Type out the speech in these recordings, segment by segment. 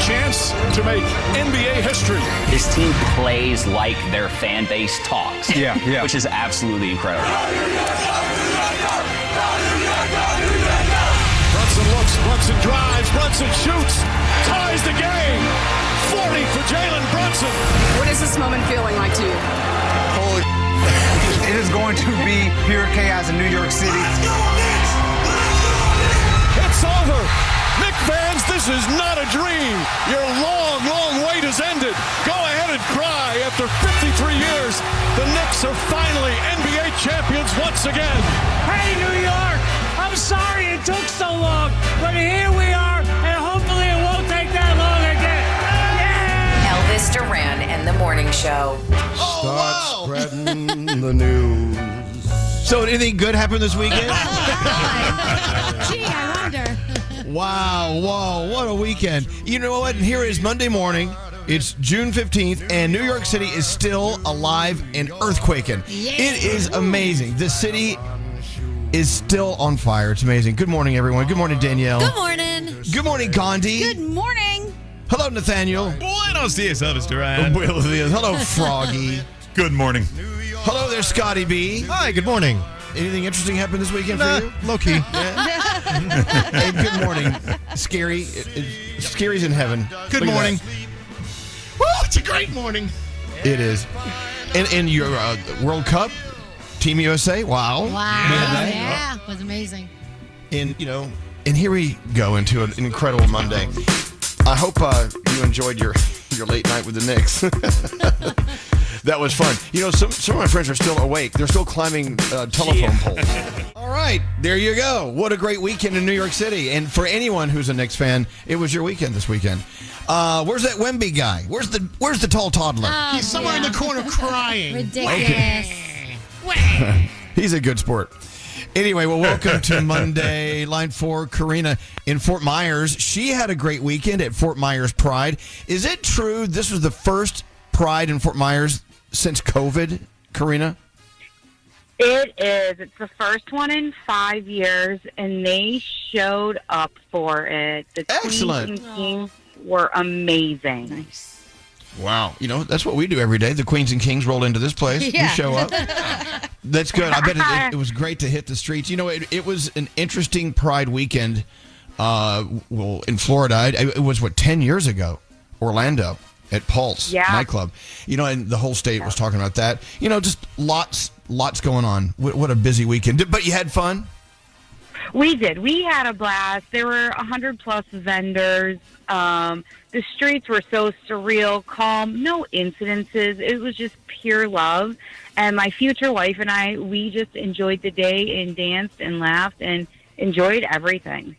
chance to make NBA history. His team plays like their fan base talks. Yeah. Which is absolutely incredible. Brunson looks, Brunson drives, Brunson shoots, ties the game. 40 for Jalen Brunson. What is this moment feeling like to you? Holy it is going to be pure chaos in New York City. It's over. Knicks fans, this is not a dream. Your long, long wait has ended. Go ahead and cry. After 53 years, the Knicks are finally NBA champions once again. Hey, New York, I'm sorry it took so long, but here we are, and hopefully it won't take that long again. Yeah! Elvis Duran and the Morning Show. Start spreading the news. So, anything good happened this weekend? Gee, I wonder. Wow, whoa, what a weekend. You know what? Here is Monday morning. It's June 15th, and New York City is still alive and earthquaking. Yeah. It is amazing. The city is still on fire. It's amazing. Good morning, everyone. Good morning, Danielle. Good morning. Good morning, Gandhi. Good morning. Hello, Nathaniel. Buenos dias, Elvis Duran. Hello, Froggy. Good morning. Hello there, Scotty B. Hi, good morning. Anything interesting happened this weekend for you? Low key. Yeah. Hey, good morning, Scary. Scary's in heaven. Good Look at morning. that. Woo, it's a great morning. It is. And your World Cup, Team USA. Wow. Yeah, it was amazing. And here we go into an incredible Monday. I hope you enjoyed your late night with the Knicks. That was fun. Some of my friends are still awake. They're still climbing telephone poles. All right, there you go. What a great weekend in New York City. And for anyone who's a Knicks fan, it was your weekend this weekend. Where's that Wemby guy? Where's the tall toddler? Oh, He's somewhere in the corner crying. Ridiculous. He's a good sport. Anyway, well, welcome to Monday. Line 4, Karina in Fort Myers. She had a great weekend at Fort Myers Pride. Is it true this was the first Pride in Fort Myers since COVID, Karina? It is. It's the first one in 5 years, and they showed up for it. The Excellent. Queens and Kings were amazing. Nice. Wow. That's what we do every day. The Queens and Kings roll into this place. Yeah. We show up. That's good. I bet it was great to hit the streets. It was an interesting Pride weekend in Florida. It was, 10 years ago? Orlando. At Pulse nightclub, and the whole state was talking about that. Just lots going on. What a busy weekend. But you had fun? We did. We had a blast. There were 100+ vendors. The streets were so surreal, calm, no incidences. It was just pure love. And my future wife and I, we just enjoyed the day and danced and laughed and enjoyed everything.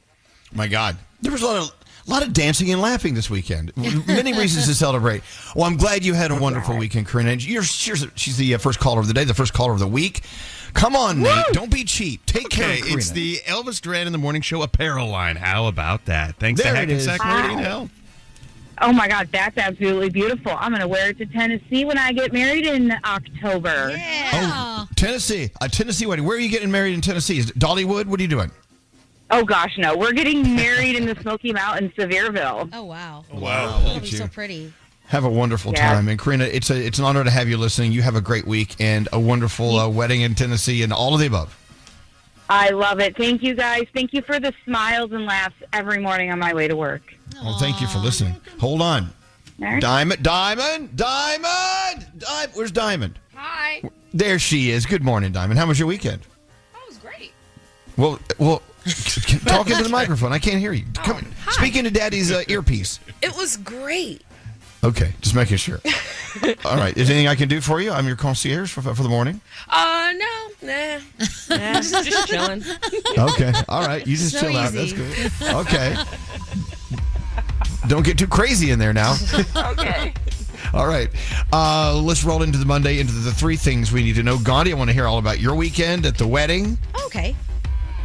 My God. There was a lot of dancing and laughing this weekend. Many reasons to celebrate. Well, I'm glad you had a wonderful weekend, Karina. She's the first caller of the day, the first caller of the week. Come on, Nate. Don't be cheap. Take care of Karina. It's the Elvis Duran in the Morning Show apparel line. How about that? Thanks there to Hackensack Meridian Health. Oh, my God. That's absolutely beautiful. I'm going to wear it to Tennessee when I get married in October. Yeah. Oh, Tennessee. A Tennessee wedding. Where are you getting married in Tennessee? Is it Dollywood? What are you doing? Oh, gosh, no. We're getting married in the Smoky Mountains, Sevierville. Oh, wow. Wow. That'll be so pretty. Have a wonderful time. And Karina, it's an honor to have you listening. You have a great week and a wonderful wedding in Tennessee and all of the above. I love it. Thank you, guys. Thank you for the smiles and laughs every morning on my way to work. Well, thank you for listening. Hold on. There. Diamond. Where's Diamond? Hi. There she is. Good morning, Diamond. How was your weekend? That was great. Well, talk into the microphone. I can't hear you. Come speak into Daddy's earpiece. It was great. Okay, just making sure. All right. Is there anything I can do for you? I'm your concierge for the morning. No. Nah, just chilling. Okay. All right. You just So chill out. easy. That's good. Okay. Don't get too crazy in there now. Okay. All right. Let's roll into the Monday, into the three things we need to know. Gandhi, I want to hear all about your weekend at the wedding. Okay.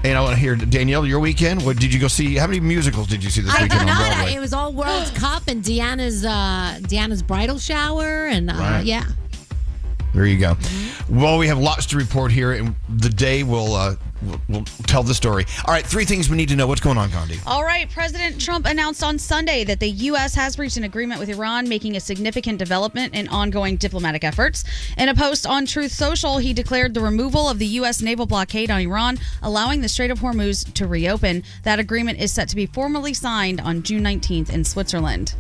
And I want to hear, Danielle, your weekend. What did you go see? How many musicals did you see this I weekend did on not. Broadway? It was all World Cup and Deanna's bridal shower and Right. yeah. There you go. Well, we have lots to report here, and the day will tell the story. All right, 3 things we need to know. What's going on, Gandhi? All right, President Trump announced on Sunday that the U.S. has reached an agreement with Iran, making a significant development in ongoing diplomatic efforts. In a post on Truth Social, he declared the removal of the U.S. naval blockade on Iran, allowing the Strait of Hormuz to reopen. That agreement is set to be formally signed on June 19th in Switzerland.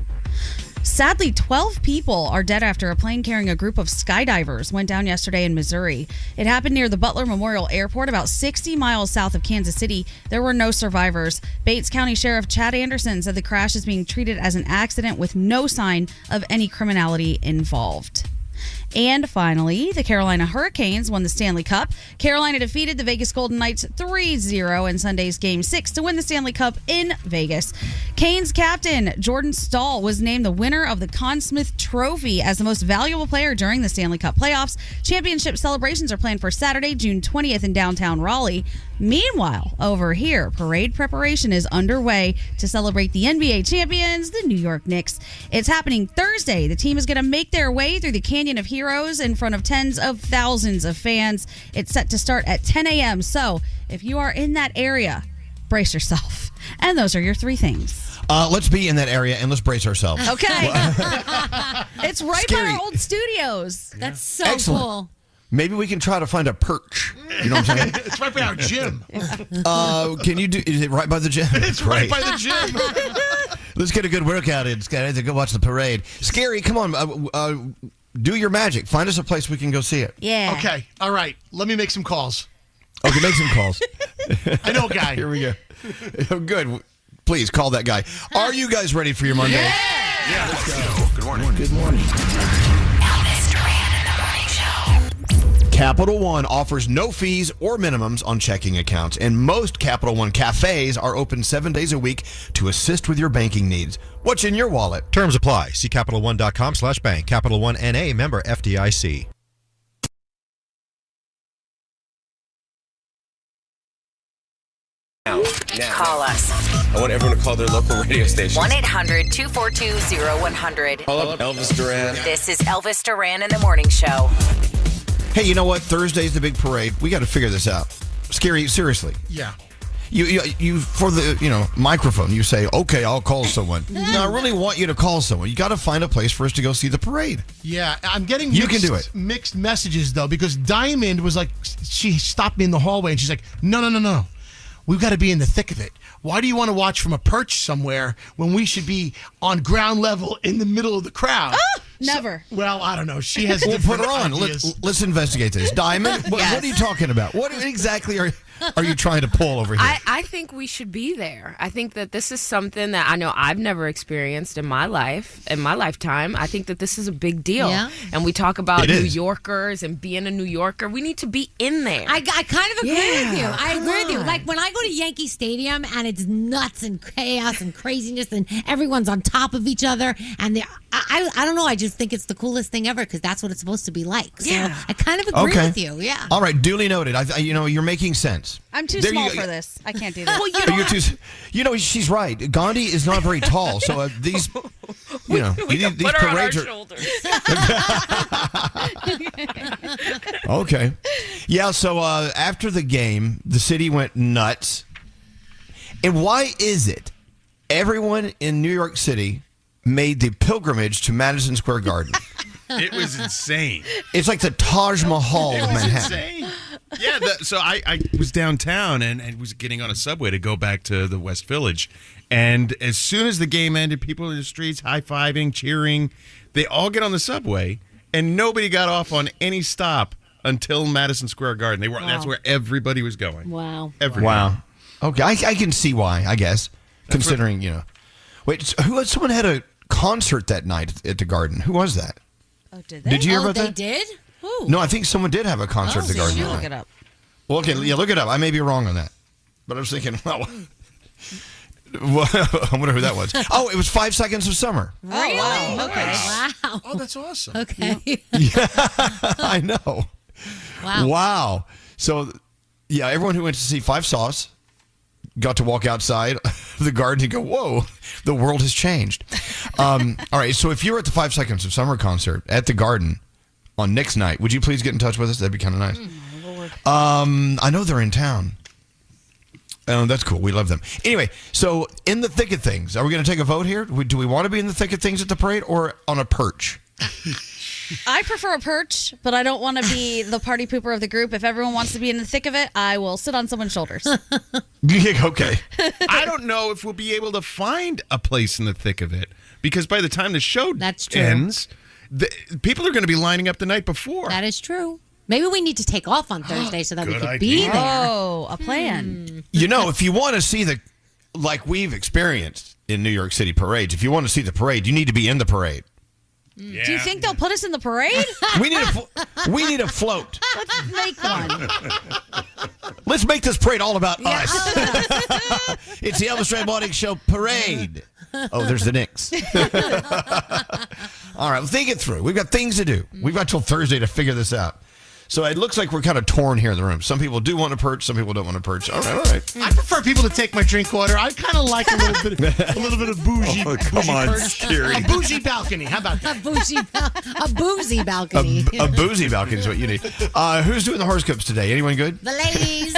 Sadly, 12 people are dead after a plane carrying a group of skydivers went down yesterday in Missouri. It happened near the Butler Memorial Airport, about 60 miles south of Kansas City. There were no survivors. Bates County Sheriff Chad Anderson said the crash is being treated as an accident with no sign of any criminality involved. And finally, the Carolina Hurricanes won the Stanley Cup. Carolina defeated the Vegas Golden Knights 3-0 in Sunday's Game 6 to win the Stanley Cup in Vegas. Canes captain Jordan Staal was named the winner of the Conn Smythe Trophy as the most valuable player during the Stanley Cup playoffs. Championship celebrations are planned for Saturday, June 20th in downtown Raleigh. Meanwhile, over here, parade preparation is underway to celebrate the NBA champions, the New York Knicks. It's happening Thursday. The team is going to make their way through the Canyon of Heroes in front of tens of thousands of fans. It's set to start at 10 a.m. So if you are in that area, brace yourself. And those are your 3 things. Let's be in that area and let's brace ourselves. Okay. It's right Scary. by our old studios. That's so Excellent. cool. Maybe we can try to find a perch. You know what I'm saying? It's right by our gym. Can you do? Is it right by the gym? It's right by the gym. Let's get a good workout in. Guys, go watch the parade. Scary, come on. Do your magic. Find us a place we can go see it. Yeah. Okay. All right. Let me make some calls. Okay, make some calls. I know a guy. Here we go. Oh, good. Please call that guy. Are you guys ready for your Monday? Yeah, let's go. Good morning. Good morning. Elvis Duran in the morning show. Capital One offers no fees or minimums on checking accounts, and most Capital One cafes are open 7 days a week to assist with your banking needs. What's in your wallet? Terms apply. See CapitalOne.com/bank. Capital One N.A. member FDIC. Now. Call us. I want everyone to call their local radio station. 1-800-242-0100. Call up Elvis Duran. This is Elvis Duran in the morning show. Hey, you know what? Thursday's the big parade. We got to figure this out. Scary, seriously. Yeah. You for the microphone, you say, okay, I'll call someone. No, I really want you to call someone. You got to find a place for us to go see the parade. Yeah, I'm getting You can do it. Mixed messages, though, because Diamond was like, she stopped me in the hallway, and she's like, no. We've got to be in the thick of it. Why do you want to watch from a perch somewhere when we should be on ground level in the middle of the crowd? Never. Well, I don't know. She has We'll different put her on. ideas. Let's investigate this. Diamond, what are you talking about? What exactly are you trying to pull over here? I think we should be there. I think that this is something that I know I've never experienced in my lifetime. I think that this is a big deal. Yeah. And we talk about It New is. Yorkers and being a New Yorker. We need to be in there. I kind of agree with you. I come agree with you. on. Like when I go to Yankee Stadium and it's nuts and chaos and craziness and everyone's on top of each other and I don't know. I just think it's the coolest thing ever because that's what it's supposed to be like. So Yeah. I kind of agree Okay. with you. Yeah. All right, duly noted. You're making sense. I'm too There you small go. for this. I can't do this. She's right. Gandhi is not very tall, so these, we these can put her on our parades are shoulders. okay. Yeah. So after the game, the city went nuts. And why is it everyone in New York City made the pilgrimage to Madison Square Garden? It was insane. It's like the Taj Mahal of Manhattan. Insane. Yeah, so I was downtown and was getting on a subway to go back to the West Village. And as soon as the game ended, people in the streets high-fiving, cheering. They all get on the subway, and nobody got off on any stop until Madison Square Garden. That's where everybody was going. Wow. Everybody. Wow. Okay, I can see why, I guess, considering, Wait, someone had a concert that night at the Garden. Who was that? Oh, did they? Did you hear about they that? did? Who? No, I think someone did have a concert at the Garden. You that look night. it up. Well, okay, yeah, look it up. I may be wrong on that. But I was thinking, well, I wonder who that was. Oh, it was 5 Seconds of Summer. Really? Oh, wow. Okay. Wow. Oh, that's awesome. Okay. Yeah, I know. Wow. So, yeah, everyone who went to see Five Sauce got to walk outside of the Garden and go, whoa, the world has changed. All right, so if you were at the 5 Seconds of Summer concert at the Garden, on Knicks night. Would you please get in touch with us? That'd be kind of nice. Lord. I know they're in town. Oh, that's cool. We love them. Anyway, so in the thick of things, are we going to take a vote here? Do we want to be in the thick of things at the parade or on a perch? I prefer a perch, but I don't want to be the party pooper of the group. If everyone wants to be in the thick of it, I will sit on someone's shoulders. Okay. I don't know if we'll be able to find a place in the thick of it because by the time the show ends, people are going to be lining up the night before. That is true. Maybe we need to take off on Thursday so that we Good can idea. be there. Oh, a plan. You know, if you want to see like we've experienced in New York City parades, if you want to see the parade, you need to be in the parade. Yeah. Do you think they'll put us in the parade? We need a float. Let's make one. Let's make this parade all about us. It's the Elvis Duran Morning Show parade. Oh, there's the Knicks. All right, think it through. We've got things to do. We've got till Thursday to figure this out. So it looks like we're kind of torn here in the room. Some people do want to perch. Some people don't want to perch. All right. I prefer people to take my drink order. I kind of like a little bit of bougie. Oh, come on, perch. scary. A bougie balcony. How about that? A boozy balcony. A boozy balcony is what you need. Who's doing the horoscopes today? Anyone good? The ladies.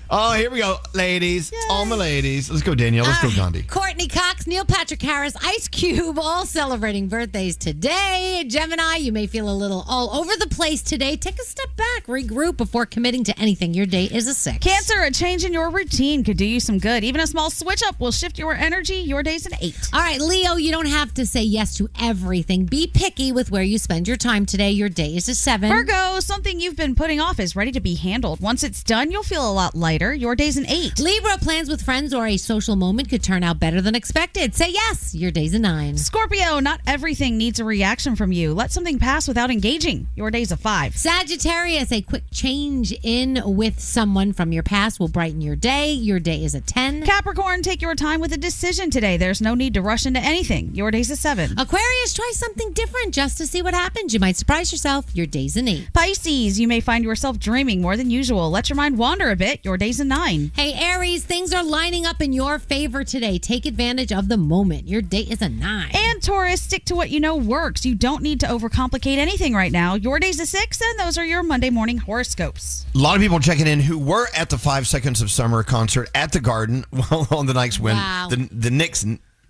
Oh, here we go, ladies. Yay. All my ladies. Let's go, Danielle. Let's go, Gandhi. Courtney Cox, Neil Patrick Harris, Ice Cube, all celebrating birthdays today. Gemini, you may feel a little all over the place today. Take a step back, regroup before committing to anything. Your day is a 6. Cancer, a change in your routine could do you some good. Even a small switch up will shift your energy. Your day's an 8. All right, Leo, you don't have to say yes to everything. Be picky with where you spend your time today. Your day is a 7. Virgo, something you've been putting off is ready to be handled. Once it's done, you'll feel a lot lighter. Your day's an 8. Libra, plans with friends or a social moment could turn out better than expected. Say yes. Your day's a 9. Scorpio, not everything needs a reaction from you. Let something pass without engaging. Your day's a 5. Sagittarius, a quick change in with someone from your past will brighten your day. Your day is a 10. Capricorn, take your time with a decision today. There's no need to rush into anything. Your day's a 7. Aquarius, try something different just to see what happens. You might surprise yourself. Your day's an 8. Pisces, you may find yourself dreaming more than usual. Let your mind wander a bit. Your day's a 9. Hey, Aries, things are lining up in your favor today. Take advantage of the moment. Your day is a 9. And Taurus, stick to what you know works. You don't need to overcomplicate anything right now. Your day's a 6, and those are your Monday morning horoscopes. A lot of people checking in who were at the 5 Seconds of Summer concert at the Garden on the Knicks win. Wow. The Knicks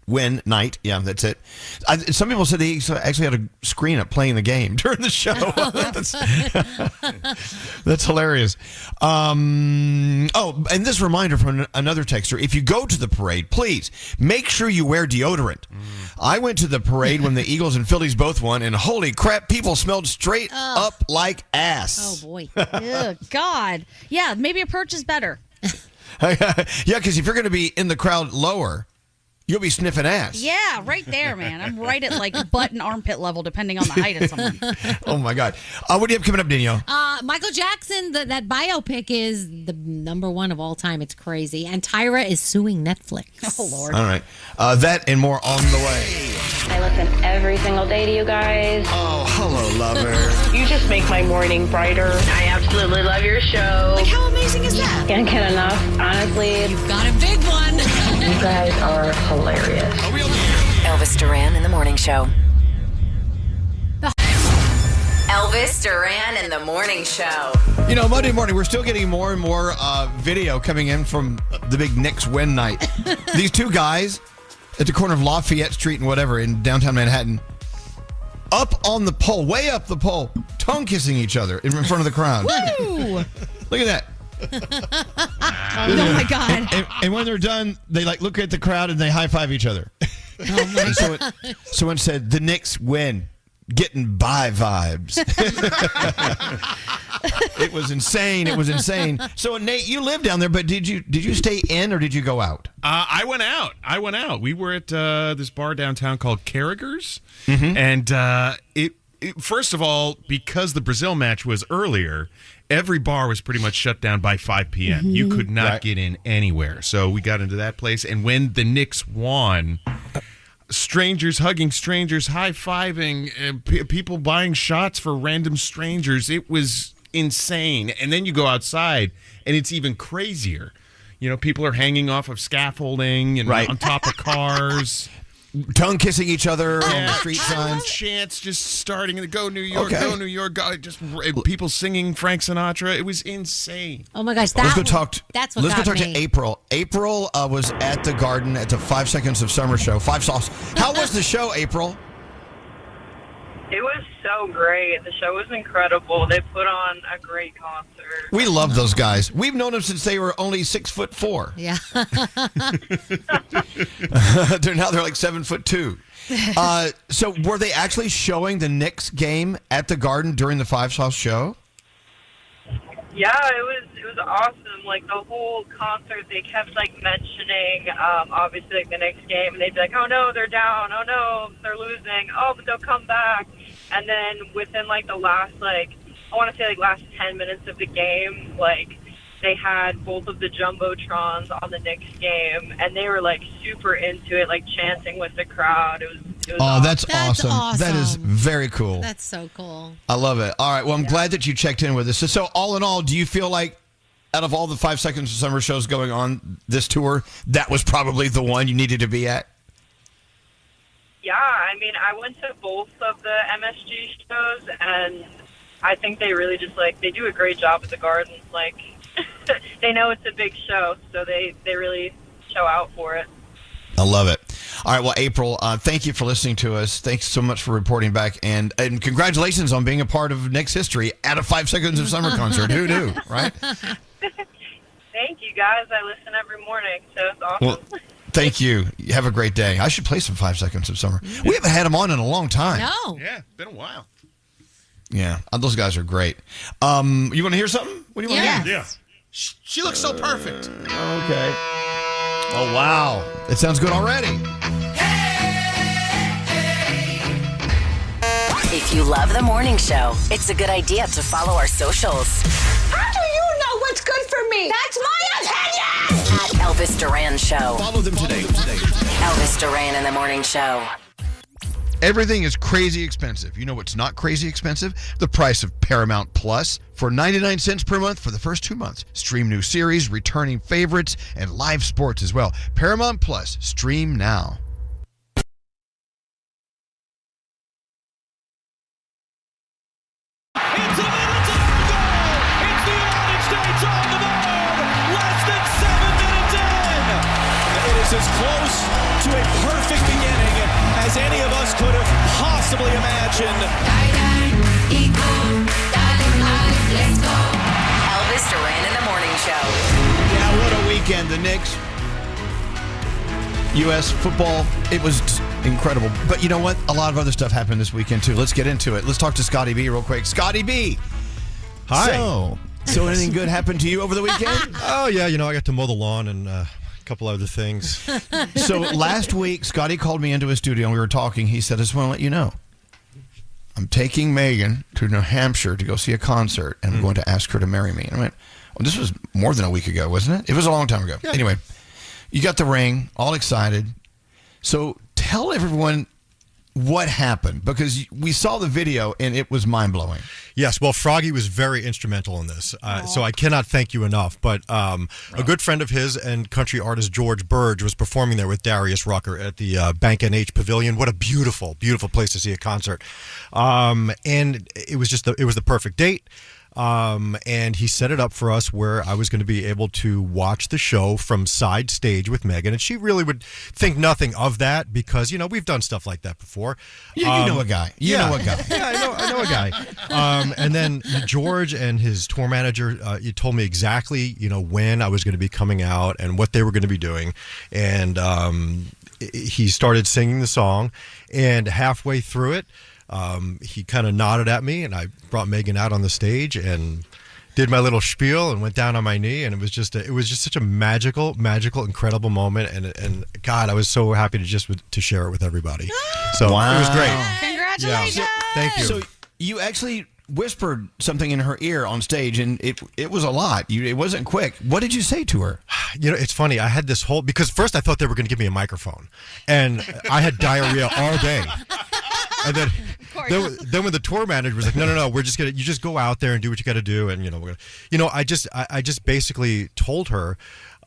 win night. Yeah, that's it. Some people said they actually had a screen up playing the game during the show. That's hilarious. And this reminder from another texter, if you go to the parade, please make sure you wear deodorant. I went to the parade when the Eagles and Phillies both won, and holy crap, people smelled straight up like ass. Oh, boy. Ugh, God. Yeah, maybe a perch is better. Yeah, because if you're going to be in the crowd lower, you'll be sniffing ass. Yeah, right there, man. I'm right at like butt and armpit level, depending on the height of someone. Oh, my God. What do you have coming up, Danielle? Michael Jackson, that biopic is the number 1 of all time. It's crazy. And Tyra is suing Netflix. Oh, Lord. All right. That and more on the way. I listen every single day to you guys. Oh, hello, lover. You just make my morning brighter. I absolutely love your show. Like, how amazing is that? Can't get enough, honestly. You've got a big one. You guys are hilarious. Elvis Duran in the Morning Show. Elvis Duran in the Morning Show. You know, Monday morning, we're still getting more and more video coming in from the big Knicks win night. These two guys at the corner of Lafayette Street and whatever in downtown Manhattan, up on the pole, way up the pole, tongue kissing each other in front of the crowd. Woo! Look at that. Oh, my God. And when they're done, they like look at the crowd and they high five each other. Oh, my God. Someone said, the Knicks win. Getting by vibes. It was insane. It was insane. So, Nate, you live down there, but did you stay in or did you go out? I went out. We were at this bar downtown called Carragher's. And it first of all, because the Brazil match was earlier, every bar was pretty much shut down by 5 p.m. You could not get in anywhere. So we got into that place. And when the Knicks won, strangers hugging strangers, high-fiving, people buying shots for random strangers. It was insane. And then you go outside, and it's even crazier. You know, people are hanging off of scaffolding and on top of cars. tongue kissing each other on the street signs. Chants just starting to go New York, Okay. go New York, go, just people singing Frank Sinatra. It was insane. Oh my gosh, Let's go talk that's what Let's go got talk me. to April. April was at the Garden at the 5 Seconds of Summer show. 5 Sauce. How was the show, April? It was so great. The show was incredible. They put on a great concert. We love those guys. We've known them since they were only 6'4". Yeah. Now they're like 7'2". So were they actually showing the Knicks game at the Garden during the 5 Sauce show? Yeah, it was awesome. Like the whole concert, they kept like mentioning, obviously like the next game, and they'd be like, "Oh no, they're down. Oh no, they're losing. Oh, but they'll come back." And then within like the last I want to say last 10 minutes of the game, like they had both of the jumbotrons on the Knicks game, and they were like super into it, like chanting with the crowd. It was awesome. That's awesome. That is very cool. That's so cool. I love it. All right. Well, I'm glad that you checked in with us. So all in all, do you feel like out of all the 5 Seconds of Summer shows going on this tour, that was probably the one you needed to be at? Yeah, I mean, I went to both of the MSG shows, and I think they really just they do a great job at the Garden. Like, they know it's a big show, so they really show out for it. I love it. All right. Well, April, thank you for listening to us. Thanks so much for reporting back, and congratulations on being a part of Knicks history at a 5 Seconds of Summer concert. Who knew, right? Thank you, guys. I listen every morning, so it's awesome. Well, thank you. You have a great day. I should play some 5 Seconds of Summer. We haven't had them on in a long time. No. Yeah, been a while. Yeah, those guys are great. You want to hear something? What do you want to hear? Yeah. She looks so perfect. Okay. Oh, wow. It sounds good already. If you love the morning show, it's a good idea to follow our socials. How do you know what's good for me? That's my opinion! At Elvis Duran Show. Follow them today. Elvis Duran in the Morning Show. Everything is crazy expensive. You know what's not crazy expensive? The price of Paramount Plus. For 99 cents per month for the first 2 months. Stream new series, returning favorites, and live sports as well. Paramount Plus. Stream now. It's a minute to go! It's the United States on the board! Less than 7 minutes in! It is as close to a perfect beginning as any of us could have possibly imagined. Elvis Duran in the Morning Show. Yeah, what a weekend. The Knicks, U.S. football, it was incredible. But you know what? A lot of other stuff happened this weekend, too. Let's get into it. Let's talk to Scotty B real quick. Scotty B. Hi. So anything good happened to you over the weekend? Oh, yeah. I got to mow the lawn and a couple other things. So last week, Scotty called me into his studio and we were talking. He said, I just want to let you know, I'm taking Megan to New Hampshire to go see a concert, and I'm going to ask her to marry me. And I went, well, this was more than a week ago, wasn't it? It was a long time ago. Yeah. Anyway, you got the ring, all excited. So tell everyone what happened, because we saw the video and it was mind-blowing. Yes, well, Froggy was very instrumental in this, so I cannot thank you enough. But a good friend of his and country artist George Burge was performing there with Darius Rucker at the Bank NH Pavilion. What a beautiful, beautiful place to see a concert. And it was just it was the perfect date. And he set it up for us where I was going to be able to watch the show from side stage with Megan, and she really would think nothing of that because, we've done stuff like that before. You know a guy. You know a guy. Yeah, I know a guy. And then George and his tour manager, he told me exactly, when I was going to be coming out and what they were going to be doing. And he started singing the song, and halfway through it, he kind of nodded at me, and I brought Megan out on the stage and did my little spiel and went down on my knee, and it was just such a magical, incredible moment, and God, I was so happy to share it with everybody. So Wow. It was great. Congratulations! Yeah. Thank you. So you actually whispered something in her ear on stage, and it was a lot. It wasn't quick. What did you say to her? It's funny. I had this because first I thought they were going to give me a microphone, and I had diarrhea all day. And then when the tour manager was like, no, you just go out there and do what you got to do, and I just basically told her,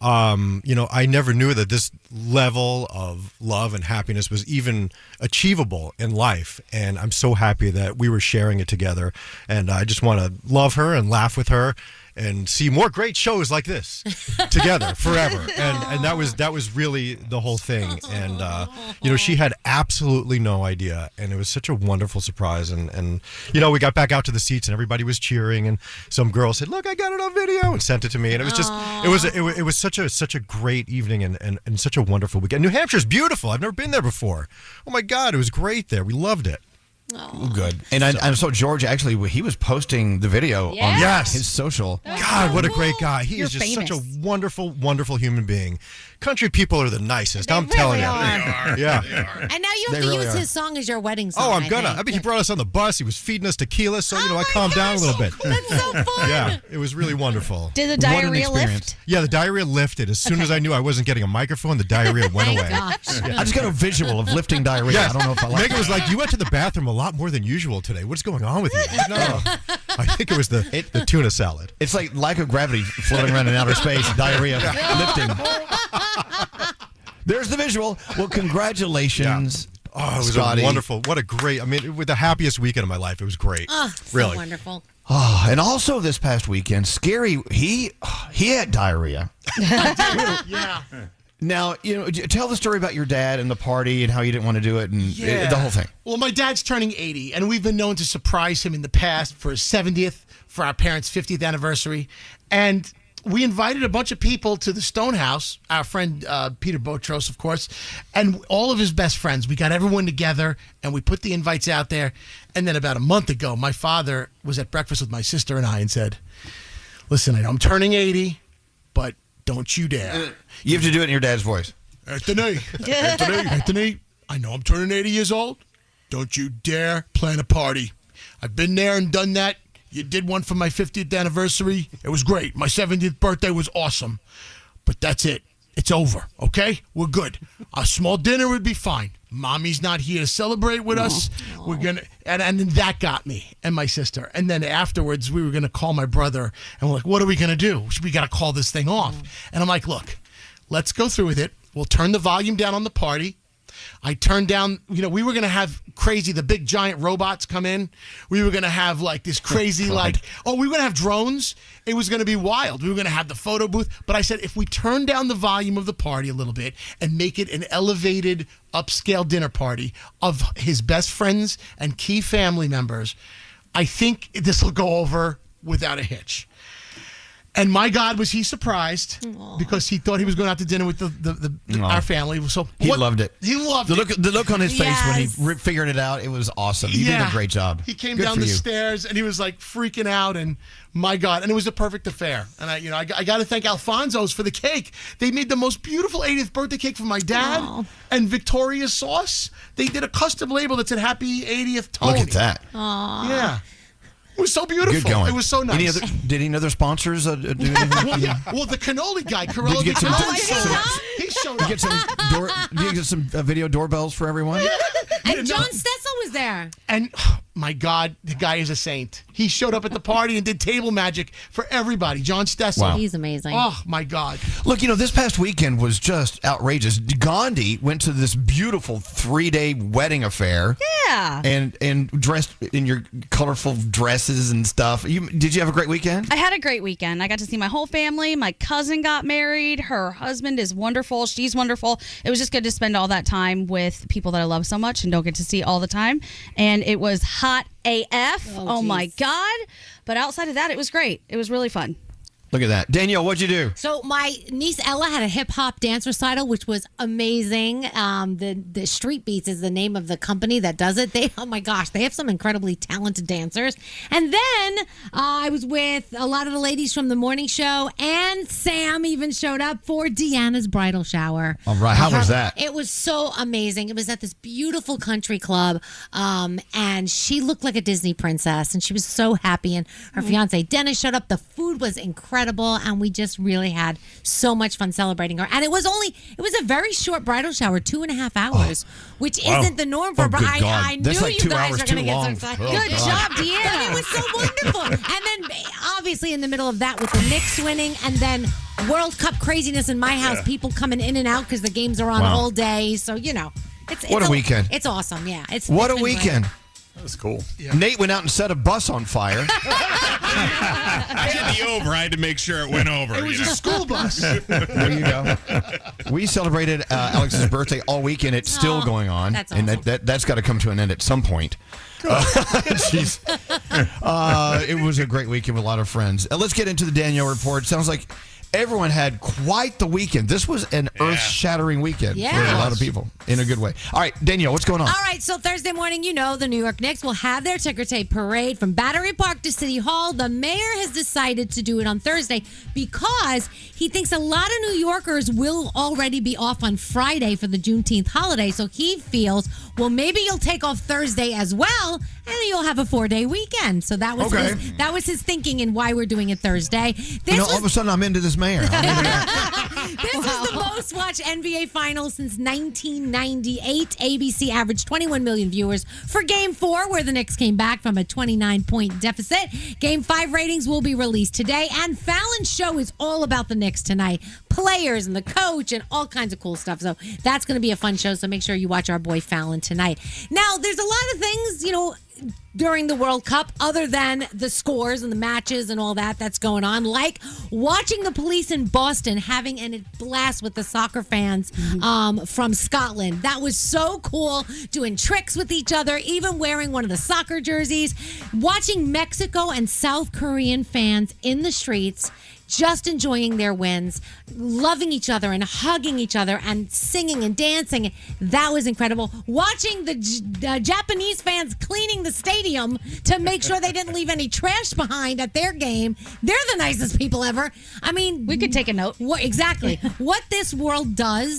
I never knew that this level of love and happiness was even achievable in life, and I'm so happy that we were sharing it together, and I just want to love her and laugh with her and see more great shows like this together forever. And that was really the whole thing. And she had absolutely no idea, and it was such a wonderful surprise. And we got back out to the seats, and everybody was cheering, and some girl said, "Look, I got it on video," and sent it to me. And it was just it was such a great evening and such a wonderful weekend. New Hampshire's beautiful. I've never been there before. Oh my God, it was great there. We loved it. Good. And I saw George, actually, he was posting the video on his social. God, what a great guy. He is just such a wonderful, wonderful human being. Country people are the nicest. I'm telling you. They are. Yeah. And now you have to use his song as your wedding song. Oh, I'm gonna. I mean, he brought us on the bus. He was feeding us tequila, so I calmed down a little bit. That's so fun. Yeah, it was really wonderful. Did the diarrhea lift? Yeah, the diarrhea lifted. As soon as I knew I wasn't getting a microphone, the diarrhea went away. I just got a visual of lifting diarrhea. Yes. I don't know if I like Megan was like, "You went to the bathroom a lot more than usual today. What's going on with you?" No, I think it was the tuna salad. It's like lack of gravity floating around in outer space, diarrhea lifting. There's the visual. Well, congratulations. Yeah. Oh, it was Scotty. wonderful. What a great, with the happiest weekend of my life. It was great. Oh, really so wonderful. Oh, and also this past weekend, Scary, he had diarrhea. Yeah. Now, tell the story about your dad and the party and how you didn't want to do it and the whole thing. Well, my dad's turning 80, and we've been known to surprise him in the past for his 70th, for our parents' 50th anniversary. And we invited a bunch of people to the Stone House, our friend Peter Botros, of course, and all of his best friends. We got everyone together, and we put the invites out there. And then about a month ago, my father was at breakfast with my sister and I and said, "Listen, I know I'm turning 80, but don't you dare." You have to do it in your dad's voice. Anthony, I know I'm turning 80 years old. Don't you dare plan a party. I've been there and done that. You did one for my 50th anniversary. It was great. My 70th birthday was awesome. But that's it. It's over, okay? We're good. A small dinner would be fine. Mommy's not here to celebrate with us. We're gonna and then that got me and my sister. And then afterwards we were gonna call my brother and we're like, what are we gonna do? We gotta call this thing off. And I'm like, look, let's go through with it. We'll turn the volume down on the party. I turned down, we were going to have crazy, the big giant robots come in. We were going to have like this crazy, we were going to have drones. It was going to be wild. We were going to have the photo booth. But I said, if we turn down the volume of the party a little bit and make it an elevated, upscale dinner party of his best friends and key family members, I think this will go over without a hitch. And my God, was he surprised because he thought he was going out to dinner with our family. So he loved it. He loved it. The look on his face when he figured it out, it was awesome. You did a great job. He came down the stairs and he was like freaking out, and my God, and it was a perfect affair. And I got to thank Alfonso's for the cake. They made the most beautiful 80th birthday cake for my dad and Victoria's sauce. They did a custom label that said "Happy 80th Tony." Look at that. Aww. Yeah. It was so beautiful. Good going. It was so nice. Did any other sponsors do anything? Well, the cannoli guy, Corello. Did you get some? He showed Did up. you get some video doorbells for everyone? And John Stessel was there. And my God, the guy is a saint. He showed up at the party and did table magic for everybody. John Stessel. Wow. He's amazing. Oh, my God. Look, this past weekend was just outrageous. Gandhi went to this beautiful 3-day wedding affair. Yeah. And dressed in your colorful dresses and stuff. Did you have a great weekend? I had a great weekend. I got to see my whole family. My cousin got married. Her husband is wonderful. She's wonderful. It was just good to spend all that time with people that I love so much and don't get to see all the time. And it was hot AF. Oh my God. But outside of that, it was great. It was really fun. Look at that. Danielle, what'd you do? So my niece Ella had a hip-hop dance recital, which was amazing. The Street Beats is the name of the company that does it. Oh my gosh, they have some incredibly talented dancers. And then I was with a lot of the ladies from the morning show, and Sam even showed up for Deanna's bridal shower. All right. How was that? It was so amazing. It was at this beautiful country club, and she looked like a Disney princess, and she was so happy. And her fiance Dennis showed up. The food was incredible. incredible, and we just really had so much fun celebrating her. And it was a very short bridal shower, 2.5 hours, which isn't the norm for a bride. I knew That's like you 2 guys hours are going to too get so long. excited. Oh, Good God. job, Deanna. It was so wonderful. And then, obviously, in the middle of that with the Knicks winning, and then World Cup craziness in my house, people coming in and out because the games are on all day. So, it's What a weekend. It's awesome, yeah. What a been great. weekend. That was cool. Nate went out and set a bus on fire. I did the over. I had to make sure it went over. It was a school bus. There you go. We celebrated Alex's birthday all weekend. It's still going on. That's and that's got to come to an end at some point. Jeez. It was a great weekend with a lot of friends. Let's get into the Danielle report. Sounds like everyone had quite the weekend. This was an earth-shattering weekend for a lot of people in a good way. All right, Danielle, what's going on? All right, so Thursday morning, the New York Knicks will have their ticker tape parade from Battery Park to City Hall. The mayor has decided to do it on Thursday because he thinks a lot of New Yorkers will already be off on Friday for the Juneteenth holiday. So he feels, well, maybe you'll take off Thursday as well, and you'll have a 4-day weekend. So that was his thinking and why we're doing it Thursday. All of a sudden, I'm into this mayor. This was the most watched NBA Finals since 1998. ABC averaged 21 million viewers for Game 4, where the Knicks came back from a 29-point deficit. Game 5 ratings will be released today, and Fallon's show is all about the Knicks tonight. Players and the coach and all kinds of cool stuff. So that's going to be a fun show, so make sure you watch our boy Fallon tonight. Now, there's a lot of things, during the World Cup, other than the scores and the matches and all that's going on, like watching the police in Boston having a blast with the soccer fans from Scotland. That was so cool, doing tricks with each other, even wearing one of the soccer jerseys. Watching Mexico and South Korean fans in the streets, just enjoying their wins, loving each other and hugging each other and singing and dancing. That was incredible. Watching the Japanese fans cleaning the stadium to make sure they didn't leave any trash behind at their game. They're the nicest people ever. I mean, we could take a note. Exactly. What this World Cup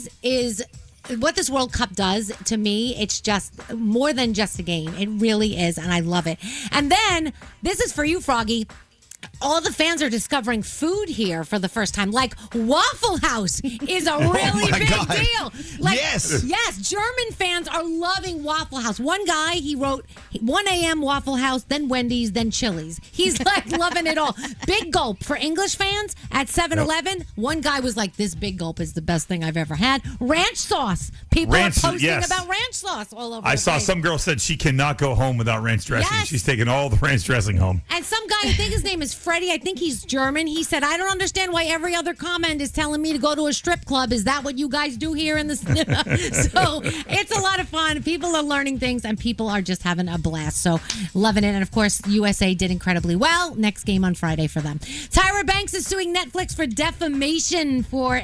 does to me, it's just more than just a game. It really is, and I love it. And then, this is for you, Froggy. All the fans are discovering food here for the first time. Like Waffle House is a really big deal. Like, yes, German fans are loving Waffle House. One guy, he wrote 1 a.m. Waffle House, then Wendy's, then Chili's. He's like loving it all. Big Gulp for English fans at 7-Eleven. Yep. One guy was like, this Big Gulp is the best thing I've ever had. Ranch sauce. People are posting about ranch sauce all over. I saw some girl said she cannot go home without ranch dressing. Yes. She's taking all the ranch dressing home. And some guy, I think his name is Freddie, I think he's German. He said, I don't understand why every other comment is telling me to go to a strip club. Is that what you guys do here in the So it's a lot of fun. People are learning things and people are just having a blast. So loving it. And of course, USA did incredibly well. Next game on Friday for them. Tyra Banks is suing Netflix for defamation for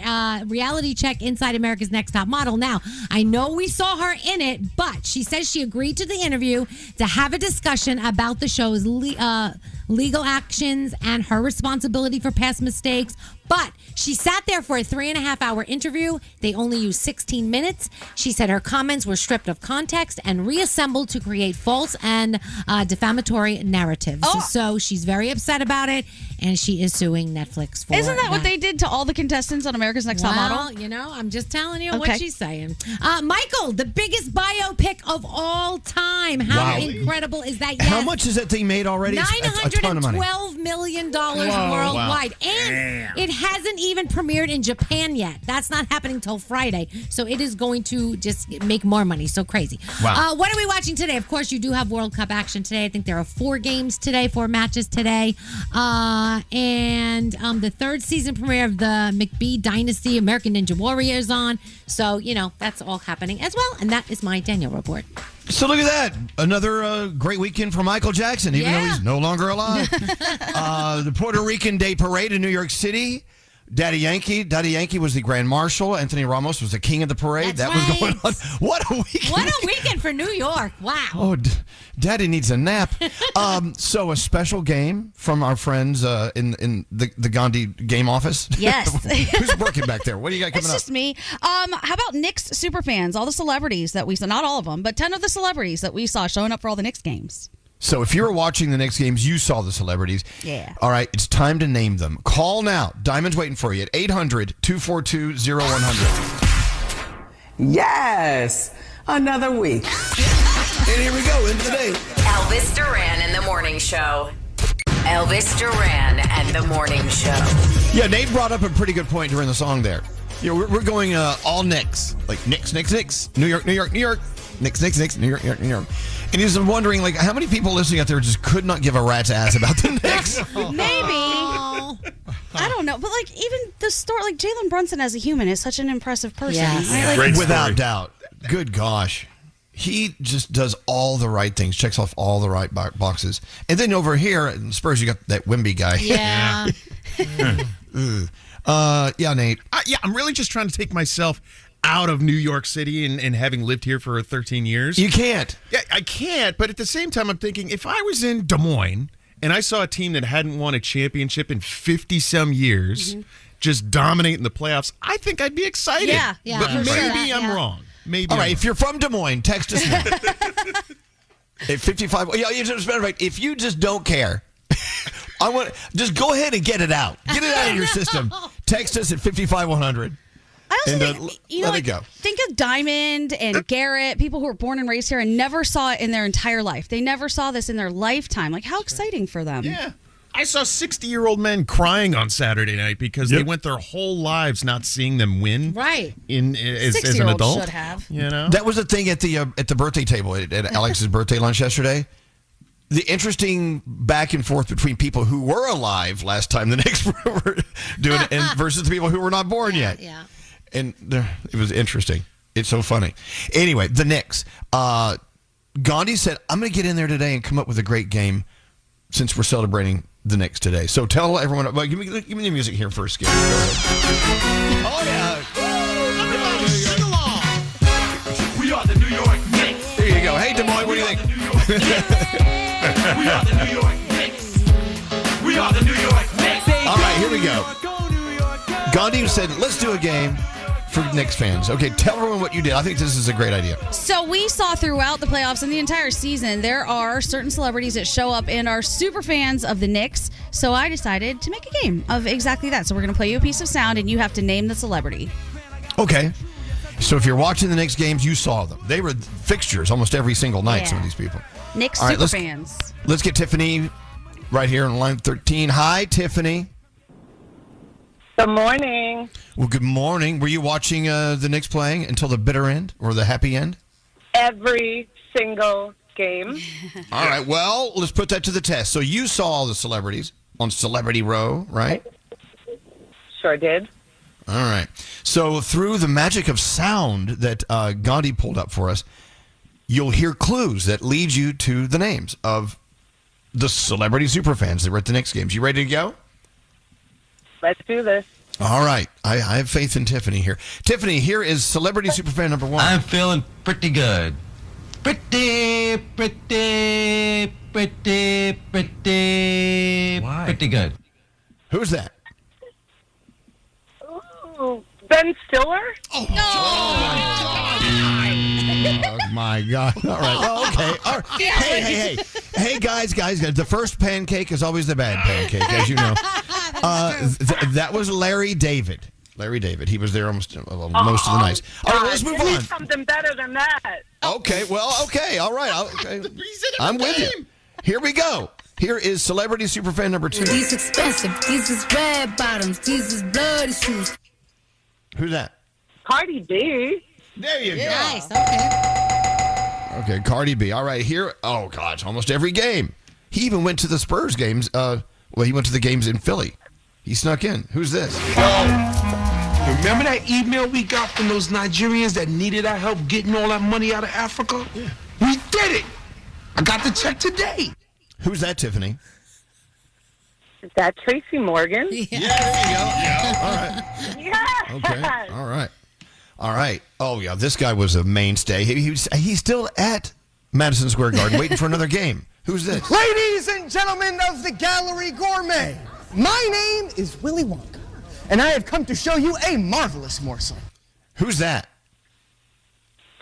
reality check Inside America's Next Top Model. Now, I know we saw her in it, but she says she agreed to the interview to have a discussion about the show's legal actions and her responsibility for past mistakes. But she sat there for a 3.5-hour interview. They only used 16 minutes. She said her comments were stripped of context and reassembled to create false and defamatory narratives. Oh. So she's very upset about it, and she is suing Netflix for Isn't that what they did to all the contestants on America's Next Top Model? I'm just telling you what she's saying. Michael, the biggest biopic of all time. How incredible is that? Yes. How much has that thing made already? $912 million worldwide. Wow. And it hasn't even premiered in Japan yet. That's not happening till Friday. So it is going to just make more money. So crazy. Wow. What are we watching today? Of course, you do have World Cup action today. I think there are 4 matches today. And the 3rd season premiere of the McBee Dynasty, American Ninja Warrior is on. So, that's all happening as well. And that is my Danielle report. So look at that. Another great weekend for Michael Jackson, even though he's no longer alive. The Puerto Rican Day Parade in New York City. Daddy Yankee was the Grand Marshal. Anthony Ramos was the king of the parade. That's was going on. What a weekend. What a weekend for New York. Wow. Oh, Daddy needs a nap. So a special game from our friends in the Gandhi game office. Yes. Who's working back there? What do you got coming up? It's just me. How about Knicks superfans? All the celebrities that we saw, not all of them, but 10 of the celebrities that we saw showing up for all the Knicks games. So if you were watching the Knicks games, you saw the celebrities. Yeah. All right, it's time to name them. Call now. Diamond's waiting for you at 800-242-0100. Yes, another week. And here we go, into the day. Elvis Duran and the Morning Show. Elvis Duran and the Morning Show. Yeah, Nate brought up a pretty good point during the song there. You know, we're going all Knicks. Like Knicks, Knicks, Knicks. New York, New York, New York. Knicks, Knicks, Knicks. New York, New York, New York. And he's wondering, like, how many people listening out there just could not give a rat's ass about the Knicks? Maybe. I don't know. But, like, even the story, like, Jalen Brunson as a human is such an impressive person. Yes. Right? Like, Great Without story. doubt. Good gosh. He just does all the right things, checks off all the right boxes. And then over here in Spurs, you got that Wemby guy. Yeah. Yeah, Nate. I'm really just trying to take myself out of New York City and having lived here for 13 years. You can't. Yeah, I can't. But at the same time, I'm thinking if I was in Des Moines and I saw a team that hadn't won a championship in 50-some years just dominating the playoffs, I think I'd be excited. Yeah, But for maybe sure. I'm wrong. Maybe All I'm right, wrong. if you're from Des Moines, text us now. At 55. Yeah, you just matter of fact, if you just don't care, just go ahead and get it out. Get it out of your system. Text us at 55100. I also And, think, you know, let it go. think of Diamond and Garrett, people who were born and raised here and never saw it in their entire life. They never saw this in their lifetime. Like, how exciting for them. Yeah. I saw 60-year-old men crying on Saturday night because they went their whole lives not seeing them win. Right. As an 6-year-olds adult. should have. You know? That was the thing at the birthday table at Alex's birthday lunch yesterday. The interesting back and forth between people who were alive last time the Knicks were doing it and versus the people who were not born yet. Yeah. And it was interesting. It's so funny. Anyway, the Knicks. Gandhi said, I'm going to get in there today and come up with a great game since we're celebrating the Knicks today. So tell everyone. Well, give me the music here first, Skip. Oh, yeah. Sing along. We are the New York Knicks. There you go. Hey, Des Moines, what do you think? We are the New York Knicks. We are the New York Knicks. All right, here we go. Gandhi said, let's do a game for Knicks fans. Okay, tell everyone what you did. I think this is a great idea. So we saw throughout the playoffs and the entire season, there are certain celebrities that show up and are super fans of the Knicks. So I decided to make a game of exactly that. So we're going to play you a piece of sound and you have to name the celebrity. Okay. So if you're watching the Knicks games, you saw them. They were fixtures almost every single night, some of these people. Knicks All right, super fans. Let's get Tiffany right here on line 13. Hi, Tiffany. Good morning. Well, good morning. Were you watching the Knicks playing until the bitter end or the happy end? Every single game. All right. Well, let's put that to the test. So you saw all the celebrities on Celebrity Row, right? Sure did. All right. So through the magic of sound that Gandhi pulled up for us, you'll hear clues that lead you to the names of the celebrity superfans that were at the Knicks games. You ready to go? Let's do this. All right. I have faith in Tiffany here. Tiffany, here is celebrity superfan number one. I'm feeling pretty good. Pretty good. Who's that? Ooh, Ben Stiller? Oh, my God. All right. Well, okay. All right. Hey, guys. The first pancake is always the bad pancake, as you know. That was Larry David. Larry David. He was there most of the nights. All right, let's move Give me on. something better than that. Okay. Well, okay. All right. Okay. I'm with you. Here we go. Here is celebrity superfan number two. These expensive. These is red bottoms. These is bloody shoes. Who's that? Cardi B. There you go. Nice. Okay. Okay, Cardi B. All right, here. Oh, gosh, almost every game. He even went to the Spurs games. He went to the games in Philly. He snuck in. Who's this? Remember that email we got from those Nigerians that needed our help getting all that money out of Africa? Yeah. We did it. I got the check today. Who's that, Tiffany? Is that Tracy Morgan? Yeah, there you go. Yeah. All right. Yeah. Okay. All right. Oh, yeah, this guy was a mainstay. He's still at Madison Square Garden waiting for another game. Who's this? Ladies and gentlemen of the Gallery Gourmet, my name is Willy Wonka, and I have come to show you a marvelous morsel. Who's that?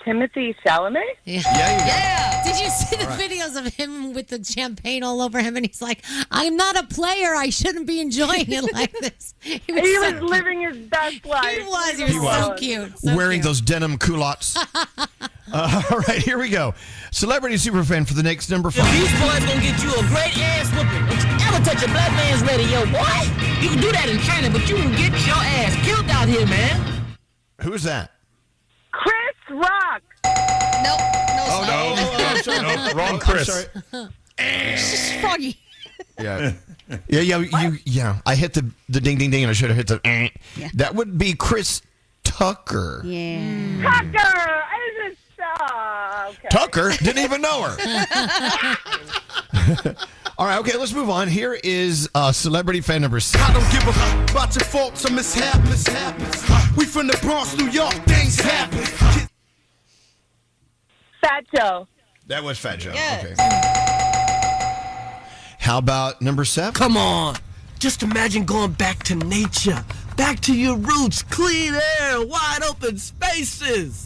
Timothy Chalamet? Yeah. Did you see the videos of him with the champagne all over him? And he's like, I'm not a player. I shouldn't be enjoying it like this. He was living his best life. He was so cute. So Wearing cute. those denim culottes. All right, here we go. Celebrity superfan for the Knicks, number 5. These boys gonna get you a great ass whooping. Don't you ever touch a black man's radio, boy. You can do that in Canada, but you can get your ass killed out here, man. Who's that? Chris Rock. Nope. I'm sorry. No, wrong Chris. Froggy. Yeah. Yeah. I hit the ding, ding, ding, and I should have hit the. Yeah. That would be Chris Tucker. Yeah. Tucker. Okay. Tucker didn't even know her. All right, okay, let's move on. Here is celebrity fan number 6. I don't give a fuck about your faults or mishaps. We from the Bronx, New York, things happen. Fat Joe. That was Fat Joe. Yes. Okay. How about number 7? Come on. Just imagine going back to nature. Back to your roots. Clean air. Wide open spaces.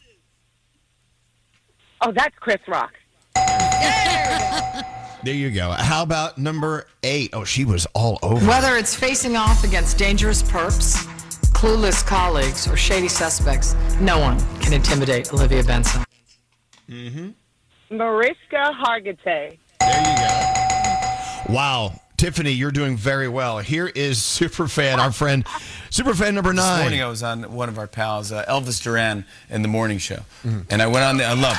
Oh, that's Chris Rock. There you go. How about number 8? Oh, she was all over. Whether it's facing off against dangerous perps, clueless colleagues, or shady suspects, no one can intimidate Olivia Benson. Mariska Hargitay. There you go. Wow. Tiffany, you're doing very well. Here is Superfan, our friend, Superfan number 9. This morning I was on one of our pals, Elvis Duran, in the morning show. And I went on there. I love it.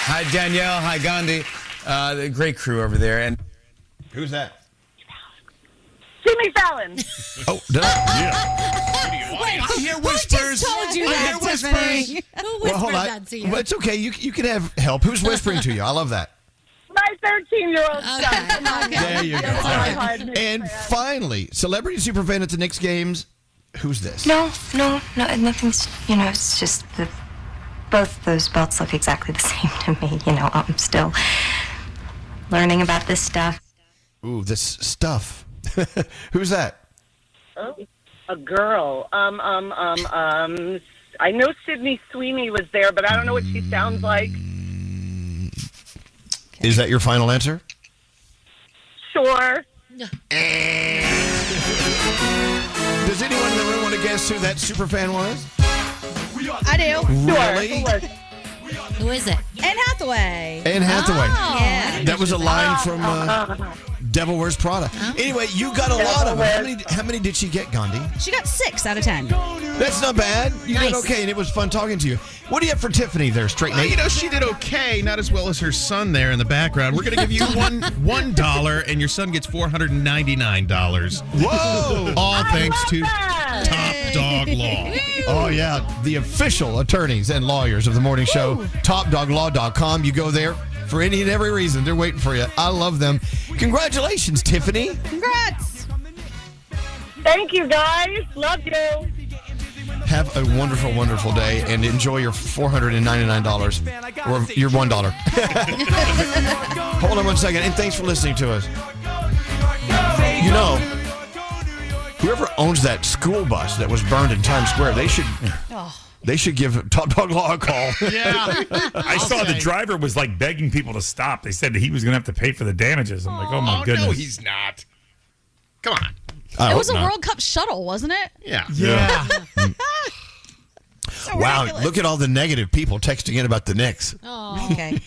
Hi, Danielle. Hi, Gandhi. The great crew over there. And who's that? Jimmy Fallon. Oh, did I? Yeah. Wait, I hear who whispers. just told you I that, hear whispers. Tiffany? Who whispered that to you? Well, it's okay. You can have help. Who's whispering to you? I love that. My 13-year-old son. Come on. There you go. That's All my right. hard Knicks And fan. finally, celebrity superfan at the Knicks games. Who's this? No, nothing's, it's just that both those belts look exactly the same to me. I'm still learning about this stuff. Ooh, this stuff. Who's that? Oh, a girl. I know Sydney Sweeney was there, but I don't know what she sounds like. Is that your final answer? Sure. Does anyone in the room want to guess who that superfan was? I do. Really? Who is it? Anne Hathaway. Anne Hathaway. Oh, yeah. That was a line from Devil Wears Prada. Anyway, you got a lot of them. How many did she get, Gandhi? She got 6 out of 10. That's not bad. You did Nice. okay, and it was fun talking to you. What do you have for Tiffany there, Straight Nate? She did okay, not as well as her son there in the background. We're going to give you $1, and your son gets $499. Whoa! All thanks to that. Top Dog Law. Oh, yeah. The official attorneys and lawyers of the morning show, topdoglaw.com. You go there for any and every reason. They're waiting for you. I love them. Congratulations, Tiffany. Congrats. Thank you, guys. Love you. Have a wonderful, wonderful day and enjoy your $499 or your $1. Hold on one second, and thanks for listening to us. Whoever owns that school bus that was burned in Times Square, they should give Top Dog Law a call. Yeah. I saw the driver was like begging people to stop. They said that he was going to have to pay for the damages. I'm like, oh my goodness. No, he's not. Come on. I It was a hope not. World Cup shuttle, wasn't it? Yeah. Wow, ridiculous. look at all the negative people texting in about the Knicks. Oh, Okay.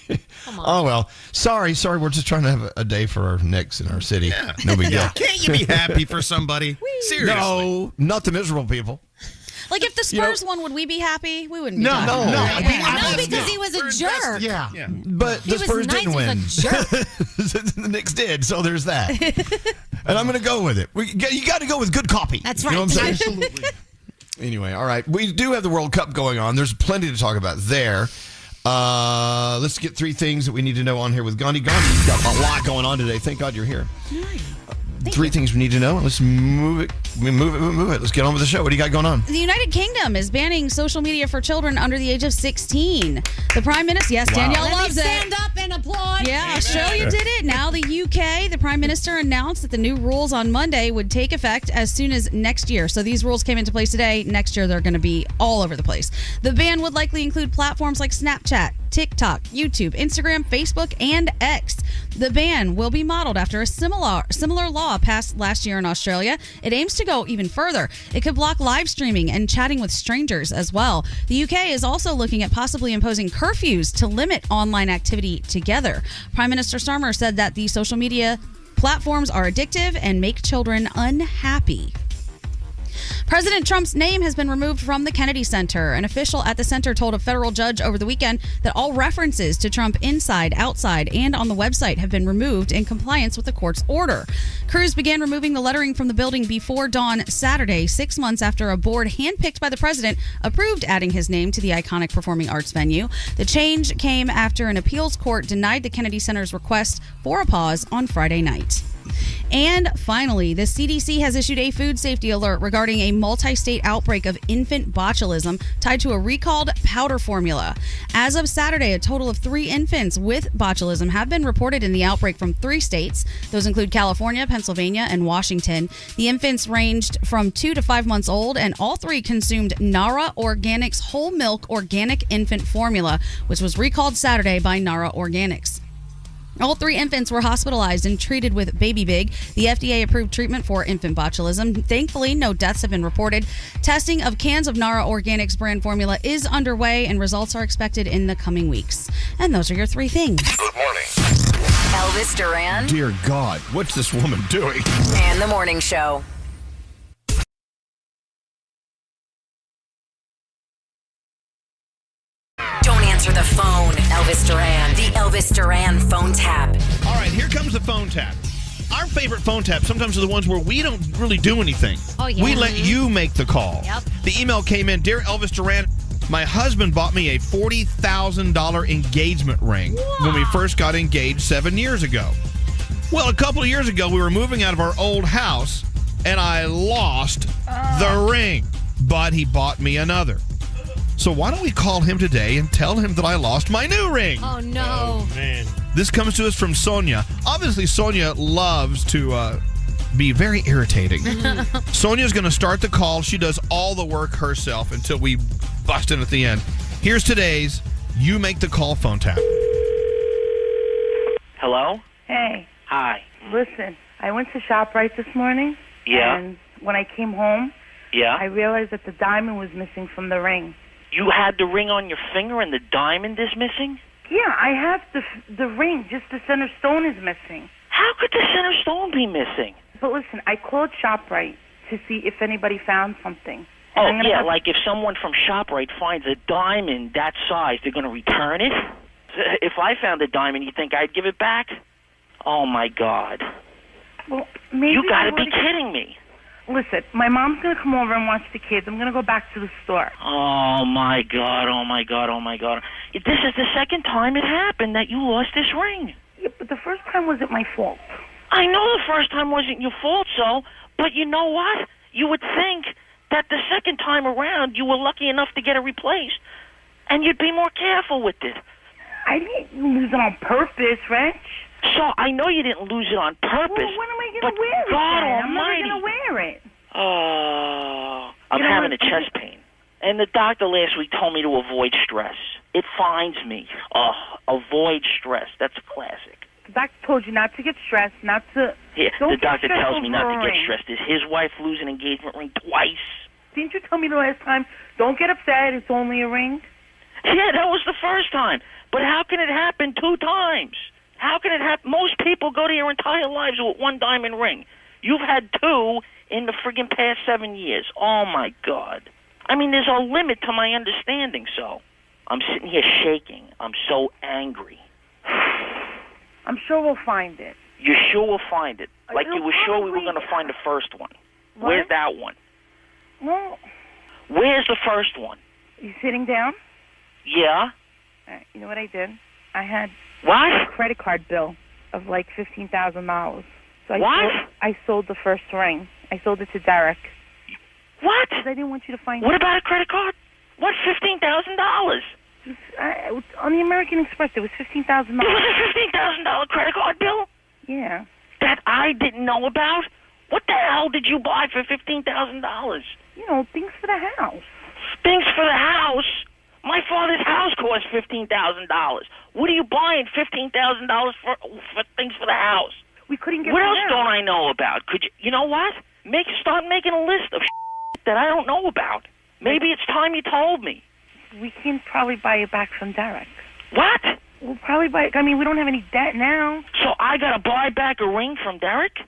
come on. Oh, well. Sorry. We're just trying to have a day for our Knicks in our city. Yeah. No big deal. Can't you be happy for somebody? Seriously. No, not the miserable people. Like if the Spurs won, would we be happy? We wouldn't be No, happy. no. I mean, No, because he was a jerk. Yeah. But He the was Spurs nice, didn't he win. was a The Knicks did, so there's that. And I'm going to go with it. You got to go with good copy. That's You right. know what I'm saying? Absolutely. Anyway, all right. We do have the World Cup going on. There's plenty to talk about there. Let's get 3 things that we need to know on here with Gandhi. Gandhi's got a lot going on today. Thank God you're here. Three things we need to know. Let's move it. Move it. Let's get on with the show. What do you got going on? The United Kingdom is banning social media for children under the age of 16. The Prime Minister, yes, Danielle Let me loves it. stand up and applaud. Yeah, Australia did it. Now the UK, the Prime Minister announced that the new rules on Monday would take effect as soon as next year. So these rules came into place today. Next year, they're going to be all over the place. The ban would likely include platforms like Snapchat, TikTok, YouTube, Instagram, Facebook, and X. The ban will be modeled after a similar law passed last year in Australia. It aims to go even further. It could block live streaming and chatting with strangers as well. The UK is also looking at possibly imposing curfews to limit online activity together. Prime Minister Starmer said that the social media platforms are addictive and make children unhappy. President Trump's name has been removed from the Kennedy Center. An official at the center told a federal judge over the weekend that all references to Trump inside, outside, and on the website have been removed in compliance with the court's order. Crews began removing the lettering from the building before dawn Saturday, 6 months after a board handpicked by the president approved adding his name to the iconic performing arts venue. The change came after an appeals court denied the Kennedy Center's request for a pause on Friday night. And finally, the CDC has issued a food safety alert regarding a multi-state outbreak of infant botulism tied to a recalled powder formula. As of Saturday, a total of 3 infants with botulism have been reported in the outbreak from 3 states. Those include California, Pennsylvania, and Washington. The infants ranged from 2 to 5 months old, and all 3 consumed Nara Organics whole milk organic infant formula, which was recalled Saturday by Nara Organics. All 3 infants were hospitalized and treated with Baby Big, the FDA-approved treatment for infant botulism. Thankfully, no deaths have been reported. Testing of cans of Nara Organics brand formula is underway, and results are expected in the coming weeks. And those are your 3 things. Good morning. Elvis Duran Dear God, what's this woman doing? and the Morning Show. Don't answer the phone, Elvis Duran. The Elvis Duran phone tap. All right, here comes the phone tap. Our favorite phone taps sometimes are the ones where we don't really do anything. Oh, yeah. We let you make the call. Yep. The email came in, Dear Elvis Duran, my husband bought me a $40,000 engagement ring when we first got engaged 7 years ago. Well, a couple of years ago, we were moving out of our old house, and I lost the ring, but he bought me another. So why don't we call him today and tell him that I lost my new ring? Oh, no. Man. This comes to us from Sonia. Obviously, Sonia loves to be very irritating. Sonia's going to start the call. She does all the work herself until we bust in at the end. Here's today's You Make the Call phone tap. Hello? Hey, Hi. listen, I went to ShopRite this morning. Yeah? And when I came home, Yeah? I realized that the diamond was missing from the ring. You had the ring on your finger and the diamond is missing? Yeah, I have the ring, just the center stone is missing. How could the center stone be missing? But listen, I called ShopRite to see if anybody found something. Oh, I'm gonna yeah, have- like if someone from ShopRite finds a diamond that size, they're going to return it? If I found a diamond, you think I'd give it back? Oh, my God. Well, maybe You got to I be would've- kidding me. Listen, my mom's going to come over and watch the kids. I'm going to go back to the store. Oh, my God, oh, my God, oh, my God. This is the second time it happened that you lost this ring. Yeah, but the first time wasn't my fault. I know the first time wasn't your fault, so, but you know what? You would think that the second time around you were lucky enough to get it replaced, and you'd be more careful with it. I didn't lose it on purpose, Rich. So I know you didn't lose it on purpose. Well, when am I going but to wear it? God then? I'm Almighty. never going to wear it. Oh, I'm You know having what? a chest pain. And the doctor last week told me to avoid stress. It finds me. Oh, avoid stress. That's a classic. The doctor told you not to get stressed, not to... Yeah, Don't the get doctor stressed tells me not over to a get ring. stressed. Did his wife lose an engagement ring twice? Didn't you tell me the last time, don't get upset, it's only a ring? Yeah, that was the first time. But how can it happen 2 times? How can it happen? Most people go their entire lives with 1 diamond ring. You've had 2 in the friggin' past 7 years. Oh, my God. I mean, there's a limit to my understanding, so. I'm sitting here shaking. I'm so angry. I'm sure we'll find it. You sure we'll find it? Like It'll you were sure we were probably- going to find the first one. What? Where's that one? Well, Where's the first one? you sitting down? Yeah? All right, you know what I did? I had What? a credit card bill of like $15,000. So What? I sold the first ring. I sold it to Derek. What? 'Cause I didn't want you to find What out. about a credit card? What, $15,000? On the American Express, it was $15,000. It was a $15,000 credit card bill? Yeah. That I didn't know about? What the hell did you buy for $15,000? You know, things for the house. Things for the house? My father's house cost $15,000. What are you buying $15,000 for things for the house? We couldn't get What one else out. don't I know about? Could you know what? Start making a list of that I don't know about. Maybe it's time you told me. We can probably buy it back from Derek. What? We'll probably buy it. I mean, we don't have any debt now. So I got to buy back a ring from Derek?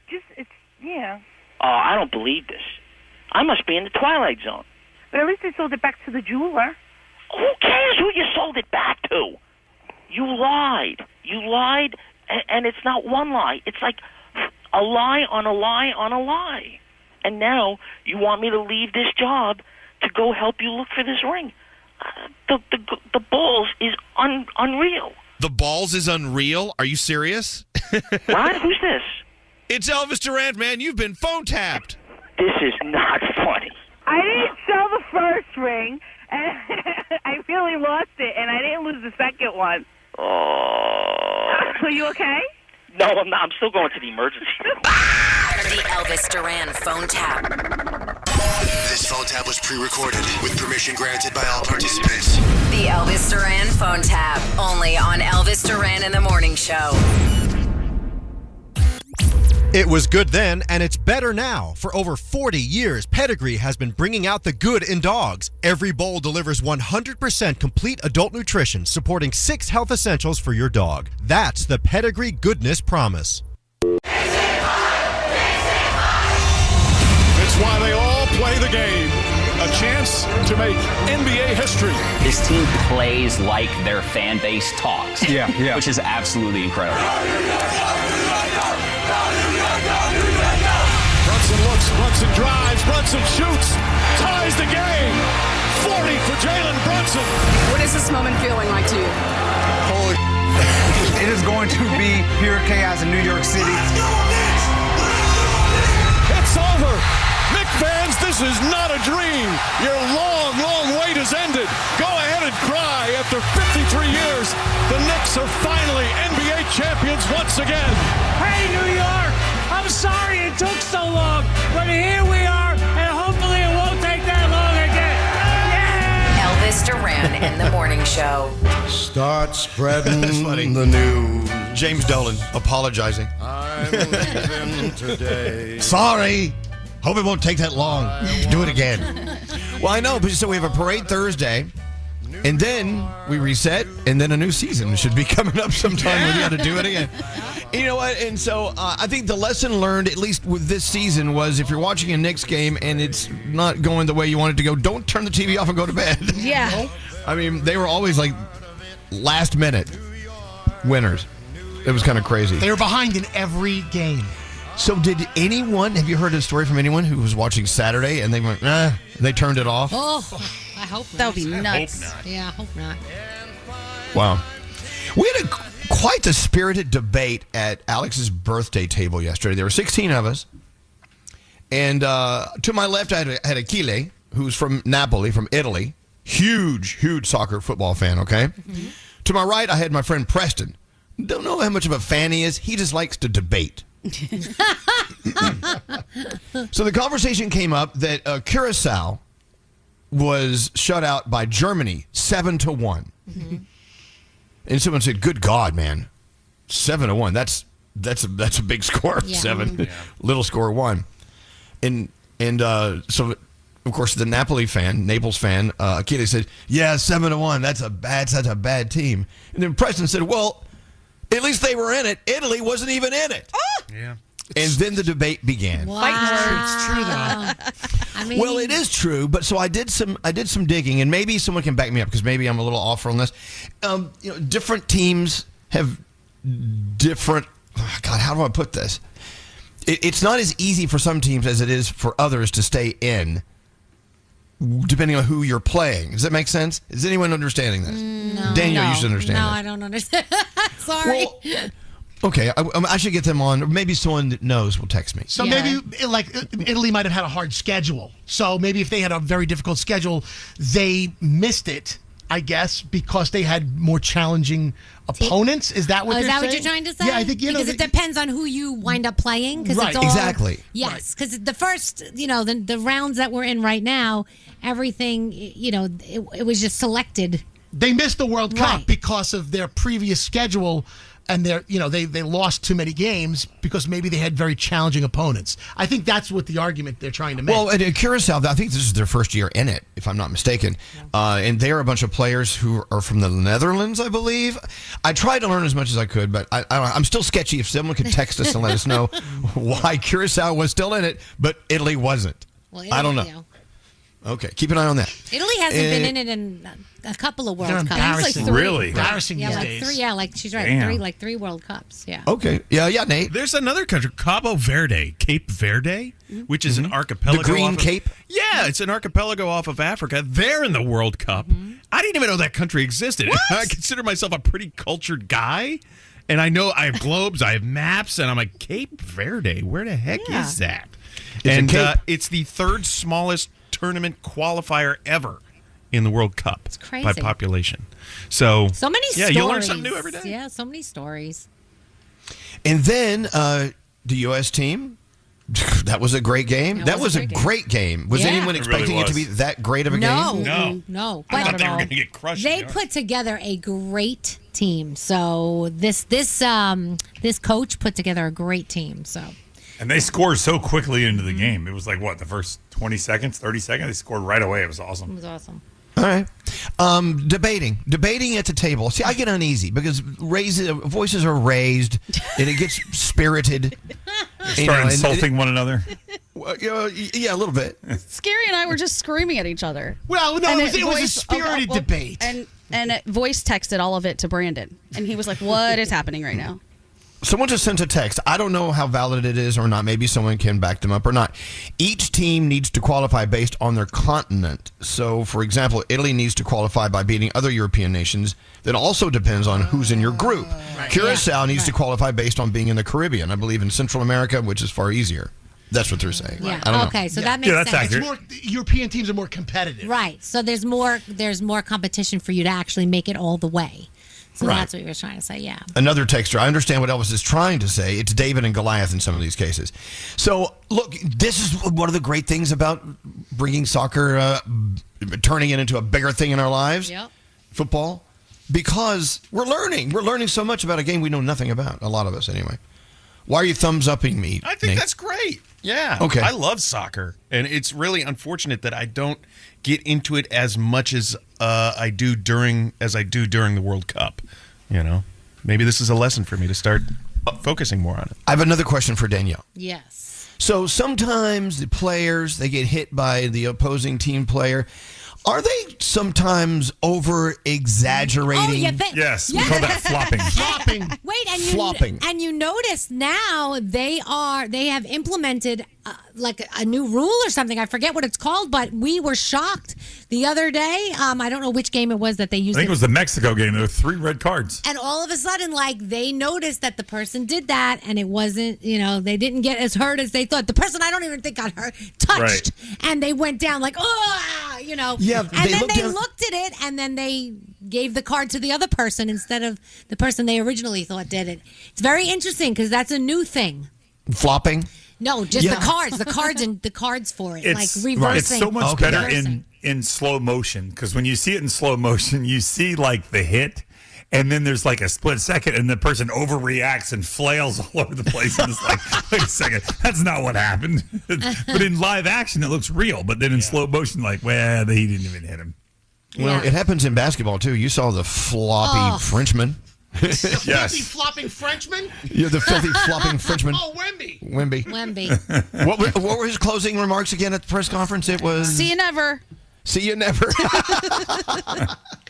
Yeah. Oh, I don't believe this. I must be in the Twilight Zone. But at least they sold it back to the jeweler. Who cares who you sold it back to? You lied. You lied, and it's not one lie. It's like a lie on a lie on a lie. And now you want me to leave this job to go help you look for this ring. The balls is unreal. The balls is unreal? Are you serious? What? Who's this? It's Elvis Duran, man. You've been phone tapped. This is not funny. I didn't sell the first ring, and I really lost it, and I didn't lose the second one. Oh. Are you okay? No, I'm not. I'm still going to the emergency room. The Elvis Duran phone tap. This phone tap was pre-recorded with permission granted by all participants. The Elvis Duran phone tap. Only on Elvis Duran in the Morning Show. It was good then, and it's better now. For over 40 years, Pedigree has been bringing out the good in dogs. Every bowl delivers 100% complete adult nutrition, supporting 6 health essentials for your dog. That's the Pedigree Goodness Promise. It's why they all play the game. A chance to make NBA history. This team plays like their fan base talks. Yeah. Which is absolutely incredible. Brunson looks, Brunson drives, Brunson shoots, ties the game. 40 for Jalen Brunson. What is this moment feeling like to you? Holy it is going to be pure chaos in New York City. It's over. Knicks fans, this is not a dream. Your long, long wait has ended. Go ahead and cry. After 53 years, the Knicks are finally NBA champions once again. Hey, New York! I'm sorry it took so long, but here we are, and hopefully it won't take that long again. Elvis Duran in the Morning Show. Start spreading the news. James Dolan apologizing. I'm leaving today. Sorry. Hope it won't take that long. Do it again. Well, I know, but so we have a parade Thursday, and then we reset, and then a new season should be coming up sometime. We got to do it again. You know what? And so I think the lesson learned, at least with this season, was if you're watching a Knicks game and it's not going the way you want it to go, don't turn the TV off and go to bed. Yeah. I mean, they were always like last minute winners. It was kind of crazy. They were behind in every game. So have you heard a story from anyone who was watching Saturday and they went, they turned it off? Oh, I hope not. That would be nuts. Hope not. Yeah, I hope not. Wow. We had quite the spirited debate at Alex's birthday table yesterday. There were 16 of us. And to my left, I had Achille, who's from Napoli, from Italy. Huge, huge soccer football fan, okay? Mm-hmm. To my right, I had my friend Preston. Don't know how much of a fan he is. He just likes to debate. So the conversation came up that Curacao was shut out by Germany 7-1. Mm-hmm. And someone said, "Good God, man, 7-1. That's a big score. Yeah. 7, yeah. Little score 1." And so of course the Naples fan, Achille said, "Yeah, 7-1. That's a bad team." And then Preston said, "Well, at least they were in it. Italy wasn't even in it." Oh! Yeah. And then the debate began. Wow. It's true, though. I mean, well, it is true, but so I did some digging, and maybe someone can back me up because maybe I'm a little off on this. Different teams have different. Oh God, how do I put this? It's not as easy for some teams as it is for others to stay in, depending on who you're playing. Does that make sense? Is anyone understanding this? No. Daniel, you should understand. No, this. I don't understand. Sorry. Well, okay, I should get them on. Or maybe someone that knows will text me. So maybe, like, Italy might have had a hard schedule. So maybe if they had a very difficult schedule, they missed it I guess, because they had more challenging opponents. Is that what is you're that saying? what you're trying to say? Yeah, I think because it depends on who you wind up playing. Right. It's all, Exactly. Yes, because the first, the rounds that we're in right now, everything, it was just selected. They missed the World Cup Right. because of their previous schedule, and they lost too many games because maybe they had very challenging opponents. I think that's what the argument they're trying to make. Well, at Curacao, I think this is their first year in it, if I'm not mistaken. And they are a bunch of players who are from the Netherlands, I believe. I tried to learn as much as I could, but I'm still sketchy. If someone could text us and let us know why Curacao was still in it, but Italy wasn't. Well, I don't know. Okay, keep an eye on that. Italy hasn't been in it in a couple of World Cups. Embarrassing. Like Really? Embarrassing Yeah, these like days. three. Yeah, like she's right. Damn. Three World Cups. Yeah. Okay. Yeah, Nate. There's another country, Cabo Verde, Cape Verde, which is an archipelago. The Green off Cape? Yeah, it's an archipelago off of Africa. They're in the World Cup. I didn't even know that country existed. I consider myself a pretty cultured guy. And I know I have globes, I have maps, and I'm like, Cape Verde, where the heck is that? It's the third smallest tournament qualifier ever in the World Cup. It's crazy. By population. So many stories. Yeah, you learn something new every day. Yeah, so many stories. And then the U.S. team, that was a great game. That was a great game. Was Yeah. anyone It expecting really it to be was. that great of a game? No. I But thought they were going to get crushed. they put together a great team. So this coach put together a great team. So. And they scored so quickly into the game. It was like, what, the first 20 seconds, 30 seconds? They scored right away. It was awesome. It was awesome. All right. Debating at the table. See, I get uneasy because voices are raised and it gets spirited. Start insulting one another. Yeah, a little bit. Scary and I were just screaming at each other. Well, no, And it was a voice- spirited debate. And it voice texted all of it to Brandon. And he was like, what is happening right now? Someone just sent a text. I don't know how valid it is or not. Maybe someone can back them up or not. Each team needs to qualify based on their continent. So, for example, Italy needs to qualify by beating other European nations. That also depends on who's in your group. Curacao needs to qualify based on being in the Caribbean. I believe in Central America, which is far easier. That's what they're saying. Yeah. I don't know. Okay, so that makes sense. It's European teams are more competitive. Right. So there's more competition for you to actually make it all the way. So Right. that's what you were trying to say, yeah. Another texter. I understand what Elvis is trying to say. It's David and Goliath in some of these cases. So, look, this is one of the great things about bringing soccer, turning it into a bigger thing in our lives, football, because we're learning. We're learning so much about a game we know nothing about, a lot of us anyway. Why are you thumbs-upping me, I think Nate? that's great. Yeah. Okay. I love soccer. And it's really unfortunate that I don't get into it as much as I do during the World Cup. Maybe this is a lesson for me to start focusing more on it. I have another question for Danielle. Yes. So sometimes the players, they get hit by the opposing team player. Are they sometimes over-exaggerating? Oh, yeah, Yes, we call that flopping. Flopping. Wait, and Flopping. you notice now they have implemented like a new rule or something. I forget what it's called, but we were shocked the other day. I don't know which game it was that they used. I think it was the Mexico game. There were 3 red cards. And all of a sudden, like, they noticed that the person did that, and it wasn't, they didn't get as hurt as they thought. The person I don't even think got hurt, touched, and they went down like, Yeah, and then they looked at it, and then they gave the card to the other person instead of the person they originally thought did it. It's very interesting because that's a new thing. Flopping? No, just Yeah. the cards for it, like reversing. It's so much better in slow motion because when you see it in slow motion, you see like the hit, and then there's like a split second, and the person overreacts and flails all over the place, and it's like, wait a second, that's not what happened. But in live action, it looks real, but then in slow motion, like, well, he didn't even hit him. Well, it happens in basketball, too. You saw the floppy Frenchman. Filthy flopping Frenchman? Yeah, the filthy flopping Frenchman. Oh, Wemby. Wemby. What were his closing remarks again at the press conference? It was... See you never. See you never.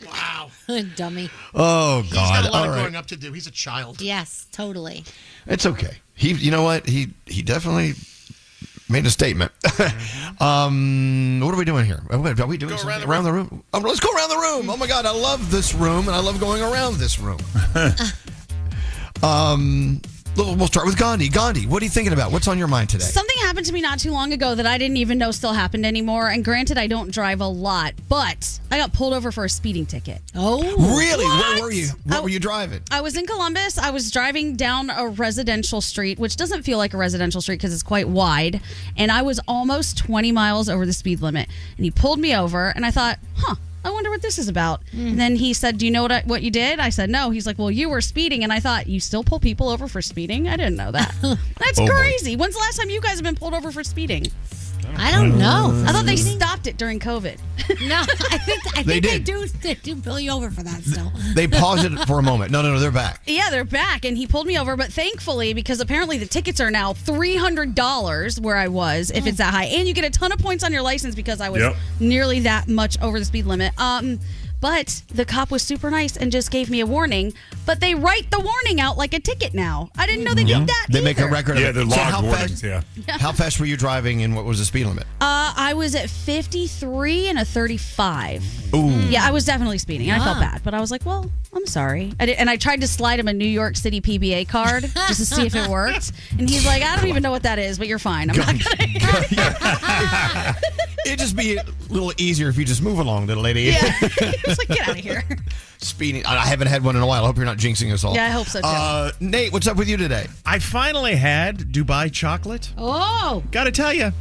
Wow. Dummy. Oh, God. He's got a lot All of right. growing up to do. He's a child. Yes, totally. It's okay. You know what? He definitely made a statement. What are we doing here? Are we doing something around the room? Let's go around the room. Oh my God, I love this room, and I love going around this room. We'll start with Gandhi. Gandhi, what are you thinking about? What's on your mind today? Something happened to me not too long ago that I didn't even know still happened anymore. And granted, I don't drive a lot, but I got pulled over for a speeding ticket. Oh, really? Where were you? What were you driving? I was in Columbus. I was driving down a residential street, which doesn't feel like a residential street because it's quite wide. And I was almost 20 miles over the speed limit. And he pulled me over, and I thought, I wonder what this is about. And then he said, do you know what you did? I said, no. He's like, well, you were speeding. And I thought, you still pull people over for speeding? I didn't know that. That's crazy. When's the last time you guys have been pulled over for speeding? I don't know. I thought they stopped it during COVID. No, I think they do pull you over for that still. They paused it for a moment. No, they're back. Yeah, they're back, and he pulled me over. But thankfully, because apparently the tickets are now $300 where I was, if it's that high. And you get a ton of points on your license because I was nearly that much over the speed limit. But the cop was super nice and just gave me a warning. But they write the warning out like a ticket now. I didn't know they did that They either. make a record of it. they're logged warnings, How fast were you driving, and what was the speed limit? I was at 53 and a 35. Ooh. Yeah, I was definitely speeding. I felt bad, but I was like, well, I'm sorry. And I tried to slide him a New York City PBA card just to see if it worked. And he's like, I don't even know what that is, but you're fine. I'm not going to. It'd just be a little easier if you just move along, little lady. Yeah. He was like, get out of here. Speeding. I haven't had one in a while. I hope you're not jinxing us all. Yeah, I hope so, too. Nate, what's up with you today? I finally had Dubai chocolate. Oh. Gotta tell you,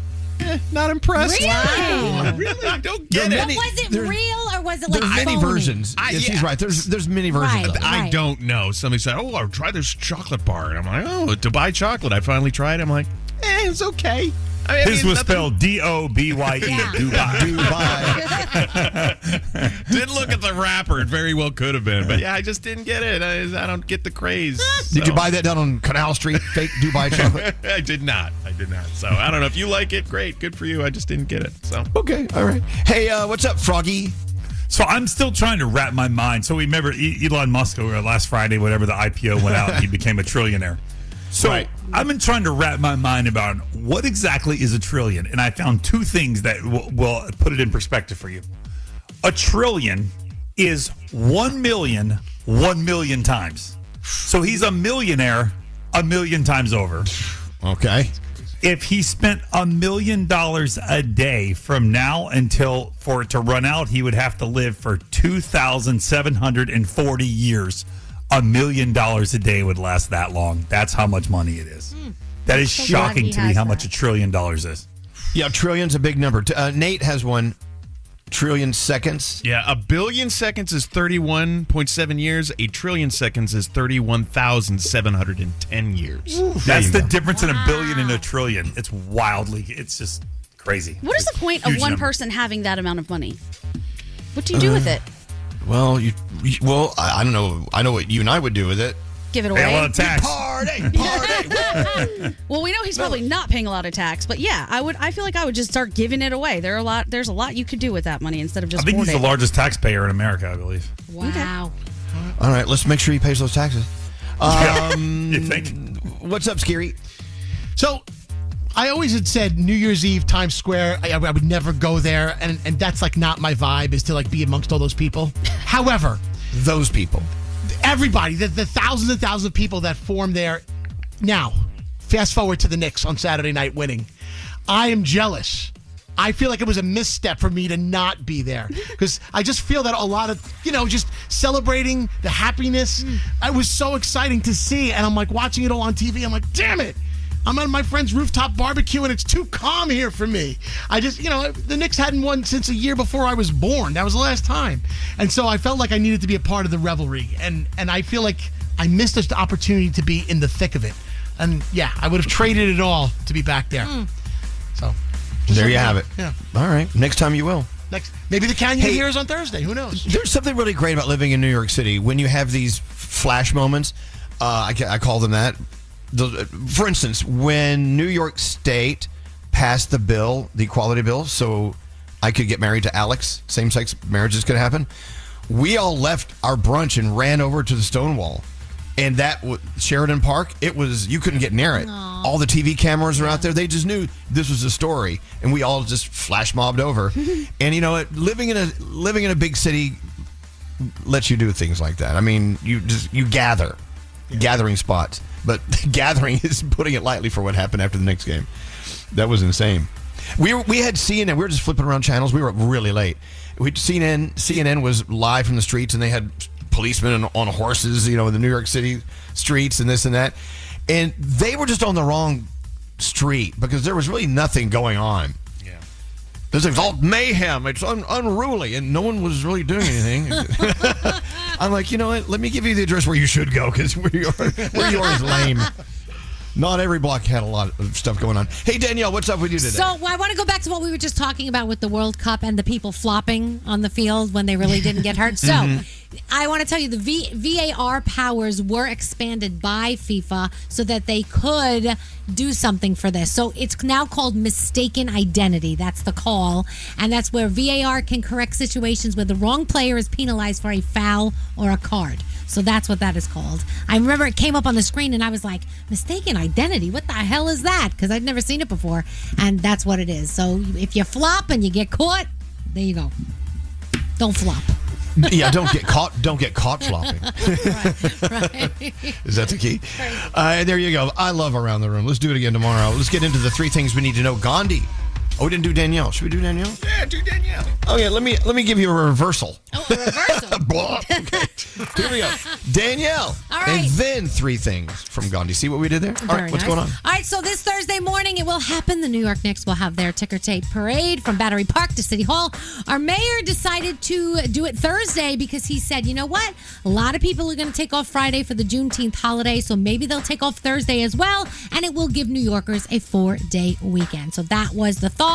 not impressed. Really? Wow. Really? I don't get it. Was it real or was it like There's many phony? versions. She's right. There's many versions of it. I don't know. Somebody said, I'll try this chocolate bar. And I'm like, Dubai chocolate. I finally tried it. I'm like, it's okay. His was spelled Dobye. Dubai. Didn't look at the wrapper. It very well could have been. But yeah, I just didn't get it. I don't get the craze. Did you buy that down on Canal Street, fake Dubai chocolate? I did not. So I don't know. If you like it, great. Good for you. I just didn't get it. So okay. All right. Hey, what's up, Froggy? So I'm still trying to wrap my mind. So remember Elon Musk last Friday, whatever, the IPO went out and he became a trillionaire. So I've been trying to wrap my mind about what exactly is a trillion. And I found two things that will put it in perspective for you. A trillion is 1 million times. So he's a millionaire 1 million times over. Okay. If he spent $1 million a day from now until for it to run out, he would have to live for 2,740 years. $1 million a day would last that long. That's how much money it is. That is shocking to me how much $1 trillion is. Yeah, trillion's a big number. Nate has 1 trillion seconds. Yeah, 1 billion seconds is 31.7 years. 1 trillion seconds is 31,710 years. That's the difference in $1 billion and $1 trillion. It's it's just crazy. What is the point of one person having that amount of money? What do you do with it? Well, I don't know. I know what you and I would do with it. Give it away. Pay a lot of tax. Party. Well, we know he's probably not paying a lot of tax, but yeah, I feel like I would just start giving it away. There's a lot you could do with that money instead of just. I think he's the hoarding. largest taxpayer in America, I believe. Wow. All right, let's make sure he pays those taxes. You think? What's up, Scary? So, I always had said New Year's Eve, Times Square, I would never go there, and that's like not my vibe, is to like be amongst all those people. However, those people. Everybody, the thousands and thousands of people that form there. Now, fast forward to the Knicks on Saturday night winning. I am jealous. I feel like it was a misstep for me to not be there because I just feel that a lot of, just celebrating the happiness. It was so exciting to see, and I'm like watching it all on TV. I'm like, damn it. I'm at my friend's rooftop barbecue, and it's too calm here for me. I just, the Knicks hadn't won since a year before I was born. That was the last time. And so I felt like I needed to be a part of the revelry. And I feel like I missed the opportunity to be in the thick of it. And, yeah, I would have traded it all to be back there. So there you have it. Yeah. All right. Next time you will. Maybe the Canyon here is on Thursday. Who knows? There's something really great about living in New York City. When you have these flash moments, I call them that. For instance, when New York State passed the equality bill, so I could get married to Alex, same-sex marriages could happen, we all left our brunch and ran over to the Stonewall. And that Sheridan Park, you couldn't get near it. Aww. All the TV cameras were out there. They just knew this was a story, and we all just flash mobbed over. And living in a big city lets you do things like that. I mean, you gather. Gathering spots. but gathering is putting it lightly for what happened after the Knicks game. That was insane. We had CNN. We were just flipping around channels. We were up really late. CNN was live from the streets, and they had policemen on horses, in the New York City streets and this and that. And they were just on the wrong street because there was really nothing going on. Yeah. There's all mayhem. It's unruly, and no one was really doing anything. I'm like, you know what? Let me give you the address where you should go because where you are is lame. Not every block had a lot of stuff going on. Hey, Danielle, what's up with you today? So I want to go back to what we were just talking about with the World Cup and the people flopping on the field when they really didn't get hurt. So I want to tell you the VAR powers were expanded by FIFA so that they could do something for this. So it's now called mistaken identity. That's the call. And that's where VAR can correct situations where the wrong player is penalized for a foul or a card. So that's what that is called. I remember it came up on the screen and I was like, mistaken identity? What the hell is that? Because I'd never seen it before. And that's what it is. So if you flop and you get caught, there you go. Don't flop. Yeah, don't get caught flopping. Right. Is that the key? Right. There you go. I love Around the Room. Let's do it again tomorrow. Let's get into the 3 things we need to know. Gandhi. Oh, we didn't do Danielle. Should we do Danielle? Yeah, do Danielle. Okay, let me give you a reversal. Oh, a reversal. Okay. Here we go. Danielle. All right. And then 3 things from Gandhi. See what we did there? All right, what's going on? All right, so this Thursday morning, it will happen. The New York Knicks will have their ticker tape parade from Battery Park to City Hall. Our mayor decided to do it Thursday because he said, you know what? A lot of people are going to take off Friday for the Juneteenth holiday, so maybe they'll take off Thursday as well, and it will give New Yorkers a 4-day weekend. So that was the thought.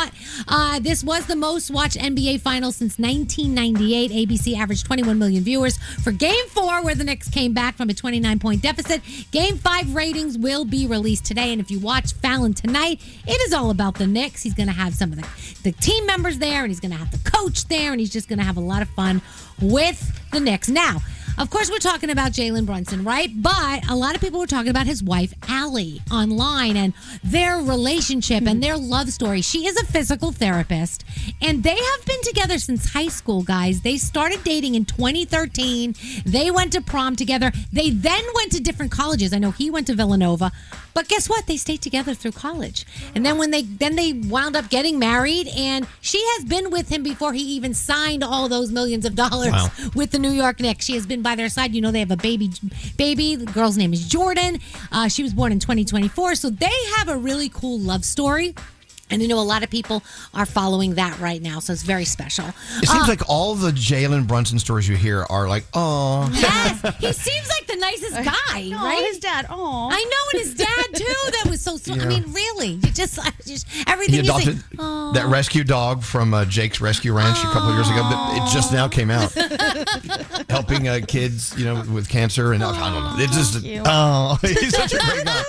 This was the most watched NBA final since 1998. ABC averaged 21 million viewers for Game 4, where the Knicks came back from a 29-point deficit. Game 5 ratings will be released today, and if you watch Fallon tonight, it is all about the Knicks. He's going to have some of the team members there, and he's going to have the coach there, and he's just going to have a lot of fun with the Knicks. Now, of course, we're talking about Jalen Brunson, right? But a lot of people were talking about his wife, Allie, online and their relationship and their love story. She is a physical therapist, and they have been together since high school, guys. They started dating in 2013. They went to prom together. They then went to different colleges. I know he went to Villanova. But guess what? They stayed together through college. And then they wound up getting married, and she has been with him before he even signed all those millions of dollars with the New York Knicks. She has been by their side. You know, they have a baby. The girl's name is Jordan. She was born in 2024. So they have a really cool love story. And I know a lot of people are following that right now, so it's very special. It seems like all the Jalen Brunson stories you hear are like, oh. Yes, he seems like the nicest guy, right? His dad, oh. I know, and his dad, too. That was so sweet. Yeah. I mean, really. You just everything He adopted he's like, that rescue dog from Jake's Rescue Ranch a couple of years ago. It just now came out. Helping kids, with cancer. And I don't know. It just, he's such a great guy.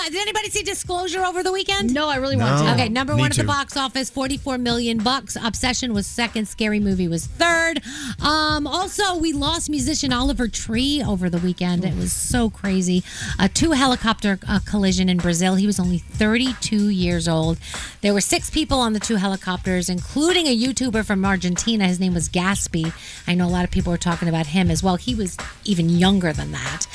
Did anybody see Disclosure over the weekend? No, I really want to. Okay, number one at the box office, $44 million. Obsession was second. Scary Movie was third. Also, we lost musician Oliver Tree over the weekend. It was so crazy. A 2 helicopter collision in Brazil. He was only 32 years old. There were 6 people on the 2 helicopters, including a YouTuber from Argentina. His name was Gaspy. I know a lot of people were talking about him as well. He was even younger than that.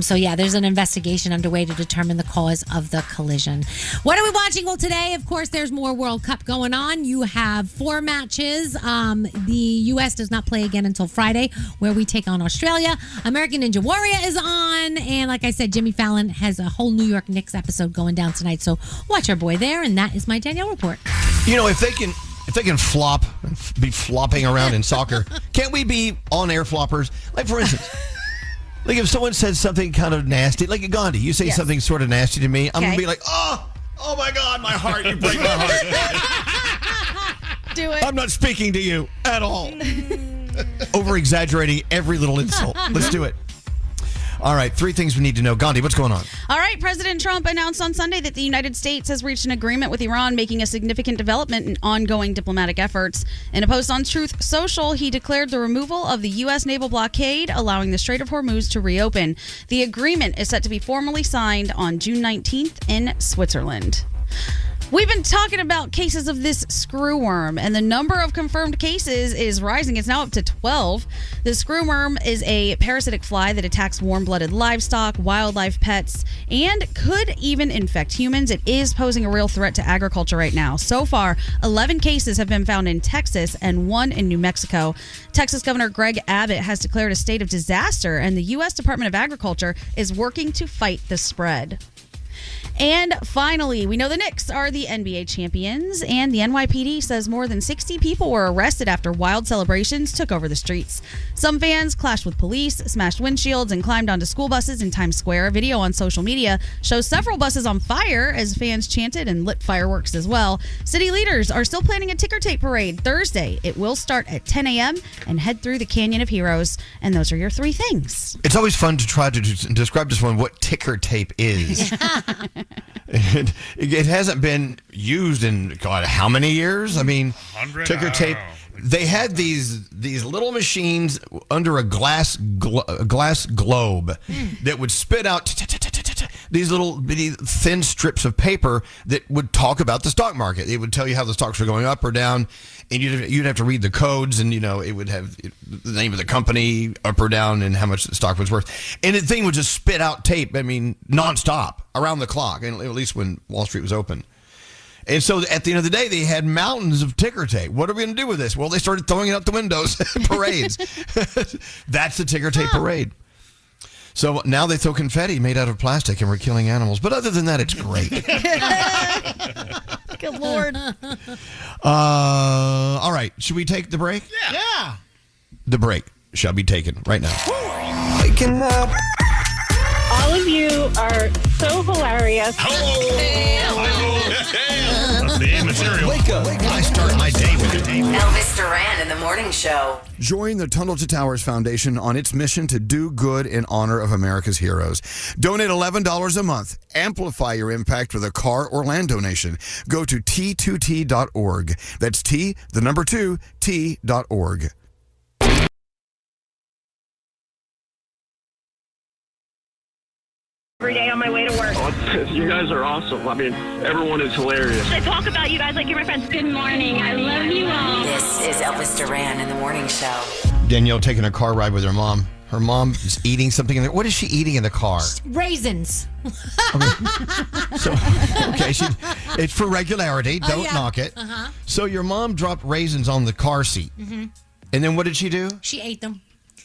So yeah, there's an investigation underway to determine the cause of the collision. What are we watching? Well, today, of course, there's more World Cup going on. You have 4 matches. The U.S. does not play again until Friday, where we take on Australia. American Ninja Warrior is on. And like I said, Jimmy Fallon has a whole New York Knicks episode going down tonight. So watch our boy there. And that is my Danielle report. If they can flop, be flopping around in soccer, can't we be on-air floppers? Like, for instance, like if someone says something kind of nasty, like Gandhi, you say something sort of nasty to me, I'm going to be like, oh my God, my heart, you break my heart. Do it. I'm not speaking to you at all. Over-exaggerating every little insult. Let's do it. All right, 3 things we need to know. Gandhi, what's going on? All right, President Trump announced on Sunday that the United States has reached an agreement with Iran, making a significant development in ongoing diplomatic efforts. In a post on Truth Social, he declared the removal of the U.S. naval blockade, allowing the Strait of Hormuz to reopen. The agreement is set to be formally signed on June 19th in Switzerland. We've been talking about cases of this screwworm, and the number of confirmed cases is rising. It's now up to 12. The screwworm is a parasitic fly that attacks warm-blooded livestock, wildlife, pets, and could even infect humans. It is posing a real threat to agriculture right now. So far, 11 cases have been found in Texas and 1 in New Mexico. Texas Governor Greg Abbott has declared a state of disaster, and the U.S. Department of Agriculture is working to fight the spread. And finally, we know the Knicks are the NBA champions, and the NYPD says more than 60 people were arrested after wild celebrations took over the streets. Some fans clashed with police, smashed windshields, and climbed onto school buses in Times Square. A video on social media shows several buses on fire as fans chanted and lit fireworks as well. City leaders are still planning a ticker tape parade Thursday. It will start at 10 a.m. and head through the Canyon of Heroes. And those are your 3 things. It's always fun to try to describe to someone what ticker tape is. It hasn't been used in, God, how many years? I mean, ticker tape. They had these little machines under a glass globe that would spit out these little bitty thin strips of paper that would talk about the stock market. It would tell you how the stocks were going up or down, and you'd have to read the codes, and it would have the name of the company up or down and how much the stock was worth. And the thing would just spit out tape. I mean, nonstop around the clock, and at least when Wall Street was open. And so at the end of the day, they had mountains of ticker tape. What are we going to do with this? Well, they started throwing it out the windows. Parades. That's the ticker tape parade. So now they throw confetti made out of plastic, and we're killing animals. But other than that, it's great. Good Lord. All right. Should we take the break? Yeah. The break shall be taken right now. Waking up. All of you are so hilarious. Wake up. I start my day with it. Elvis Duran in the morning show. Join the Tunnel to Towers Foundation on its mission to do good in honor of America's heroes. Donate $11 a month. Amplify your impact with a car or land donation. Go to T2T.org. That's T, the number 2, T.org. Every day on my way to work. You guys are awesome. I mean, everyone is hilarious. I talk about you guys like you're my friends. Good morning. I love you all. This is Elvis Duran in the morning show. Danielle taking a car ride with her mom. Her mom is eating something in there. What is she eating in the car? Raisins. It's for regularity. Don't knock it. Uh-huh. So your mom dropped raisins on the car seat. Mm-hmm. And then what did she do? She ate them.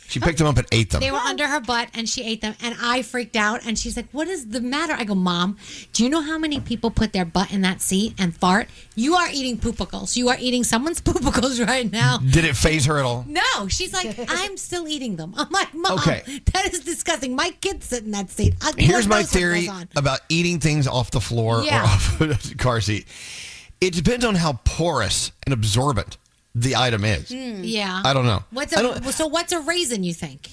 She picked them up and ate them. They were under her butt, and she ate them. And I freaked out, and she's like, what is the matter? I go, Mom, do you know how many people put their butt in that seat and fart? You are eating poopicles. You are eating someone's poopicles right now. Did it faze her at all? No. She's like, I'm still eating them. I'm like, Mom, Okay. that is disgusting. My kids sit in that seat. Here's my theory about eating things off the floor or off a car seat. It depends on how porous and absorbent the item is. Yeah. I don't know. So what's a raisin, you think?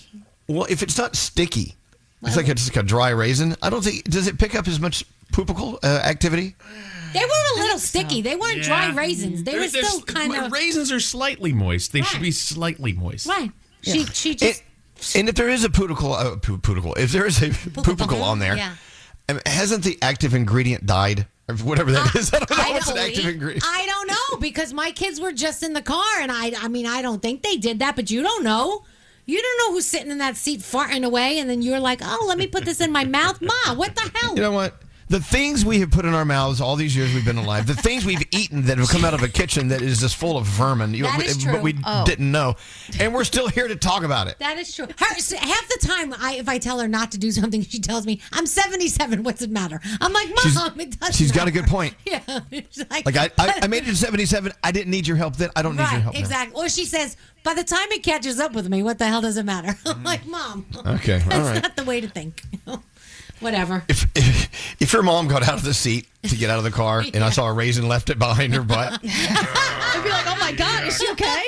Well, if it's not sticky, it's like a dry raisin. I don't think, does it pick up as much poopical activity? They were a little sticky. They weren't dry raisins. They were still kind of. Raisins are slightly moist. They should be slightly moist. Right. She just. And if there is a poopical, if there is a poopical on there, hasn't the active ingredient died? Or whatever that is. I don't know what's an active ingredient. I don't know, because my kids were just in the car, and I mean, I don't think they did that, but you don't know. You don't know who's sitting in that seat farting away, and then you're like, oh, let me put this in my mouth. Ma, what the hell? You know what? The things we have put in our mouths all these years we've been alive, the things we've eaten that have come out of a kitchen that is just full of vermin, but we didn't know. And we're still here to talk about it. That is true. Half the time, if I tell her not to do something, she tells me, I'm 77, what's it matter? I'm like, Mom, it doesn't She's got a good point. Yeah. Like I made it to 77. I didn't need your help then. I don't need your help now. Exactly. Or she says, by the time it catches up with me, what the hell does it matter? I'm like, Mom. Okay, all right. That's not the way to think. Whatever. If your mom got out of the seat to get out of the car and I saw a raisin left it behind her butt, I'd be like, oh my God, is she okay?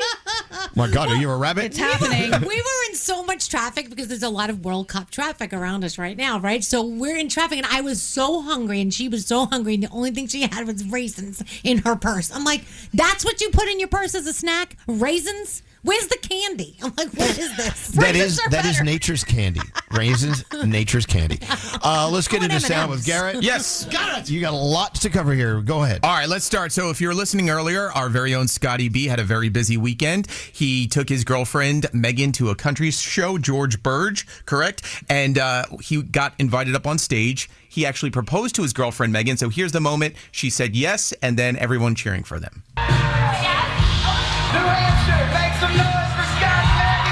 My God, are you a rabbit? It's happening. We were in so much traffic because there's a lot of World Cup traffic around us right now, right? So we're in traffic, and I was so hungry, and she was so hungry, and the only thing she had was raisins in her purse. I'm like, that's what you put in your purse as a snack? Raisins? Where's the candy? I'm like, what is this? That is nature's candy. Raisins, nature's candy. Let's get into sound with Garrett. Yes. Garrett. You got a lot to cover here. Go ahead. All right, let's start. So if you were listening earlier, our very own Scotty B had a very busy weekend. He took his girlfriend, Megan, to a country show, George Burge, correct? And he got invited up on stage. He actually proposed to his girlfriend, Megan. So here's the moment. She said yes, and then everyone cheering for them. New Hampshire, make some noise for Scott Megan.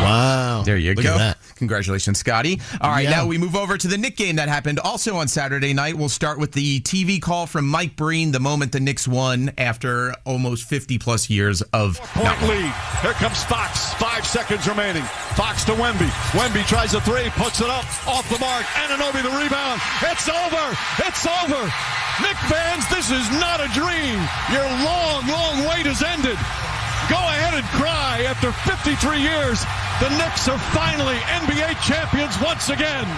Wow. There you Look go. at that. Congratulations, Scotty. All right, Yeah. now we move over to the Knicks game that happened also on Saturday night. We'll start with the TV call from Mike Breen the moment the Knicks won after almost 50-plus years of Point lead. Here comes Fox. 5 seconds remaining. Fox to Wemby. Wemby tries a three, puts it up, off the mark. Anunoby the rebound. It's over. It's over. Knicks fans, this is not a dream. Your long, long wait has ended. Go ahead and cry. After 53 years, the Knicks are finally NBA champions once again.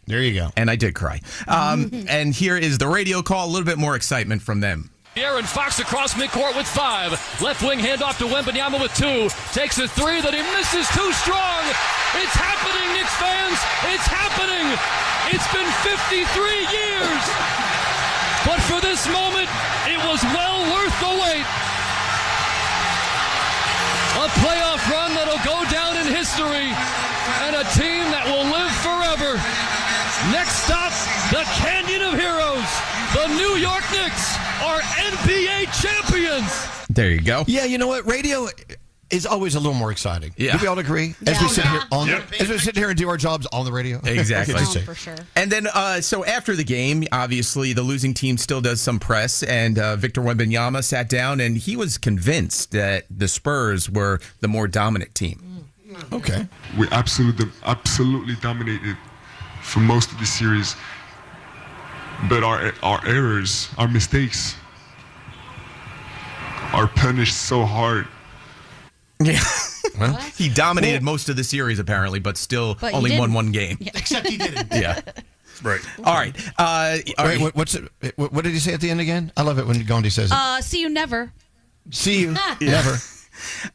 There you go. And I did cry. And here is the radio call. A little bit more excitement from them. Aaron Fox across midcourt with 5. Left wing handoff to Wembanyama with 2. Takes a 3 that he misses. Too strong. It's happening, Knicks fans. It's happening. It's been 53 years. But for this moment, it was well worth the wait. A playoff run that'll go down in history, and a team that will live forever. Next stop, the Canyon of Heroes. The New York Knicks are NBA champions. There you go. Yeah, you know what? Radio is always a little more exciting. Yeah. Do we all agree? As we sit here as we sit here and do our jobs on the radio. Exactly. For sure. And then, so after the game, obviously the losing team still does some press, and Victor Wembanyama sat down, and he was convinced that the Spurs were the more dominant team. Okay. We absolutely dominated for most of the series, but our errors, our mistakes, are punished so hard. Yeah. Well, he dominated most of the series apparently, but still But only he won didn't. one game. Yeah. Except he didn't. Yeah. Right. All right. Wait, what's it? What did he say at the end again? I love it when Gandhi says it. See you never. See you never.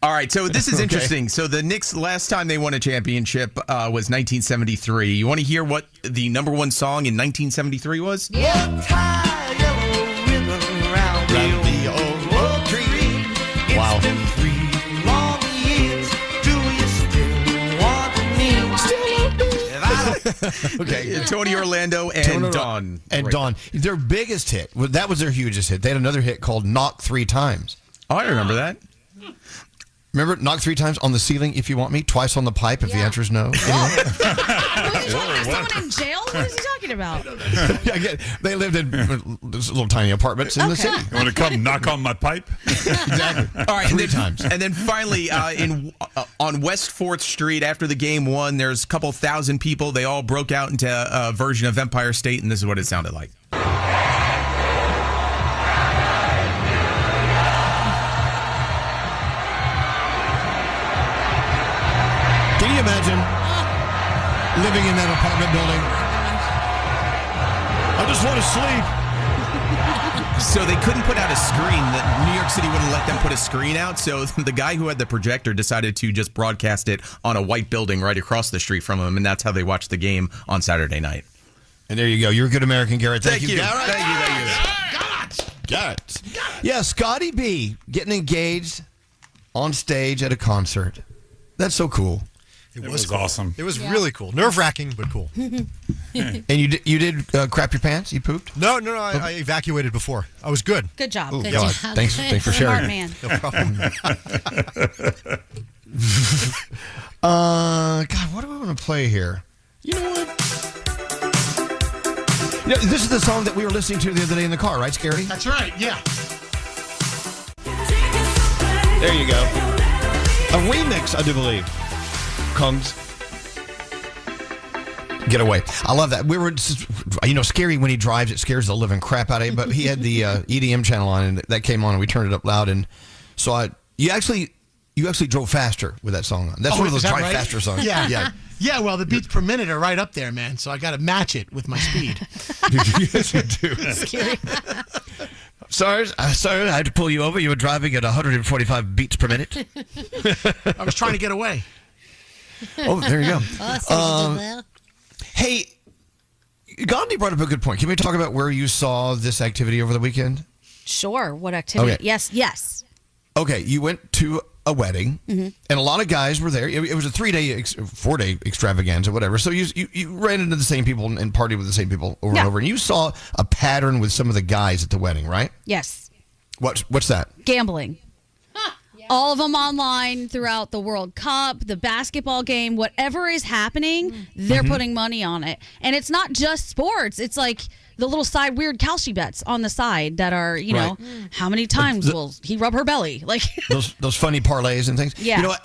All right, so this is Okay. interesting. So the Knicks, last time they won a championship was 1973. You want to hear what the number one song in 1973 was? Wow. Okay. Tony Orlando and Dawn. And Dawn. Their biggest hit, that was their hugest hit. They had another hit called Knock 3 Times. Oh, I remember that. Remember, knock 3 times on the ceiling if you want me, twice on the pipe if the answer is no. Someone in jail? What is he talking about? They lived in little tiny apartments in the city. You want to come knock on my pipe? Exactly. All right, Three times. And then finally, on West 4th Street, after the game won, there's a couple thousand people. They all broke out into a version of Empire State, and this is what it sounded like. Can you imagine living in that apartment building? I just want to sleep. So they couldn't put out a screen. New York City wouldn't let them put a screen out. So the guy who had the projector decided to just broadcast it on a white building right across the street from him, and that's how they watched the game on Saturday night. And there you go. You're a good American, Garrett. Thank you. Garrett. Thank you. Garrett. Yeah, Scotty B getting engaged on stage at a concert. That's so cool. It was awesome. It was really cool. Nerve-wracking, but cool. And you did crap your pants? You pooped? No, I evacuated before. I was good. Good job. Ooh, Good God. job. Thanks for sharing. Smart man. No problem. God, what do I want to play here? You know what? This is the song that we were listening to the other day in the car, right, Scary? That's right, yeah. There you go. A remix, I do believe. Kungs. Get away. I love that. We were, Scary when he drives, it scares the living crap out of you, but he had the EDM channel on, and that came on, and we turned it up loud, and so you actually drove faster with that song on. That's one of those drive faster songs. Yeah. Yeah, well, the beats per minute are right up there, man, so I got to match it with my speed. Yes, you do. Scary. Sorry, I had to pull you over. You were driving at 145 beats per minute. I was trying to get away. Oh, there you go. Oh, Hey, Gandhi brought up a good point. Can we talk about where you saw this activity over the weekend? Sure. What activity? Okay. Yes. Okay, you went to a wedding, Mhm. and a lot of guys were there. It was a 4-day extravaganza, whatever. So you ran into the same people and partied with the same people over and over. And you saw a pattern with some of the guys at the wedding, right? Yes. What's that? Gambling. All of them online throughout the World Cup, the basketball game, whatever is happening, they're putting money on it. And it's not just sports. It's like the little side weird Kalshi bets on the side that are, Right. how many times will he rub her belly? Like those funny parlays and things. Yeah. You know,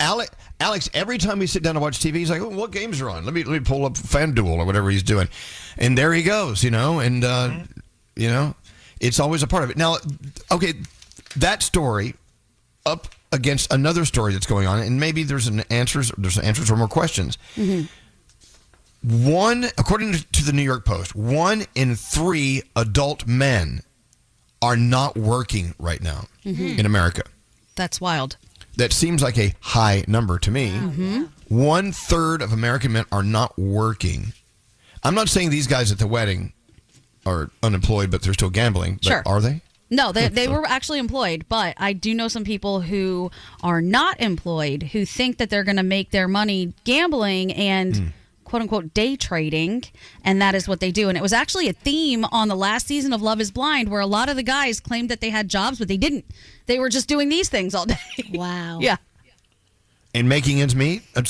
Alex, every time we sit down to watch TV, he's like, oh, "What games are on? Let me pull up FanDuel or whatever he's doing," and there he goes. And it's always a part of it. Now, okay, that story up against another story that's going on, and maybe there's answers or more questions. One, according to the New York Post, 1 in 3 adult men are not working right now in America. That's wild. That seems like a high number to me. 1/3 of American men are not working. I'm not saying these guys at the wedding are unemployed, but they're still gambling. But Sure. Are they? No, they were actually employed, but I do know some people who are not employed who think that they're going to make their money gambling and quote unquote day trading, and that is what they do. And it was actually a theme on the last season of Love is Blind where a lot of the guys claimed that they had jobs, but they didn't. They were just doing these things all day. Wow. Yeah. And making ends meet. And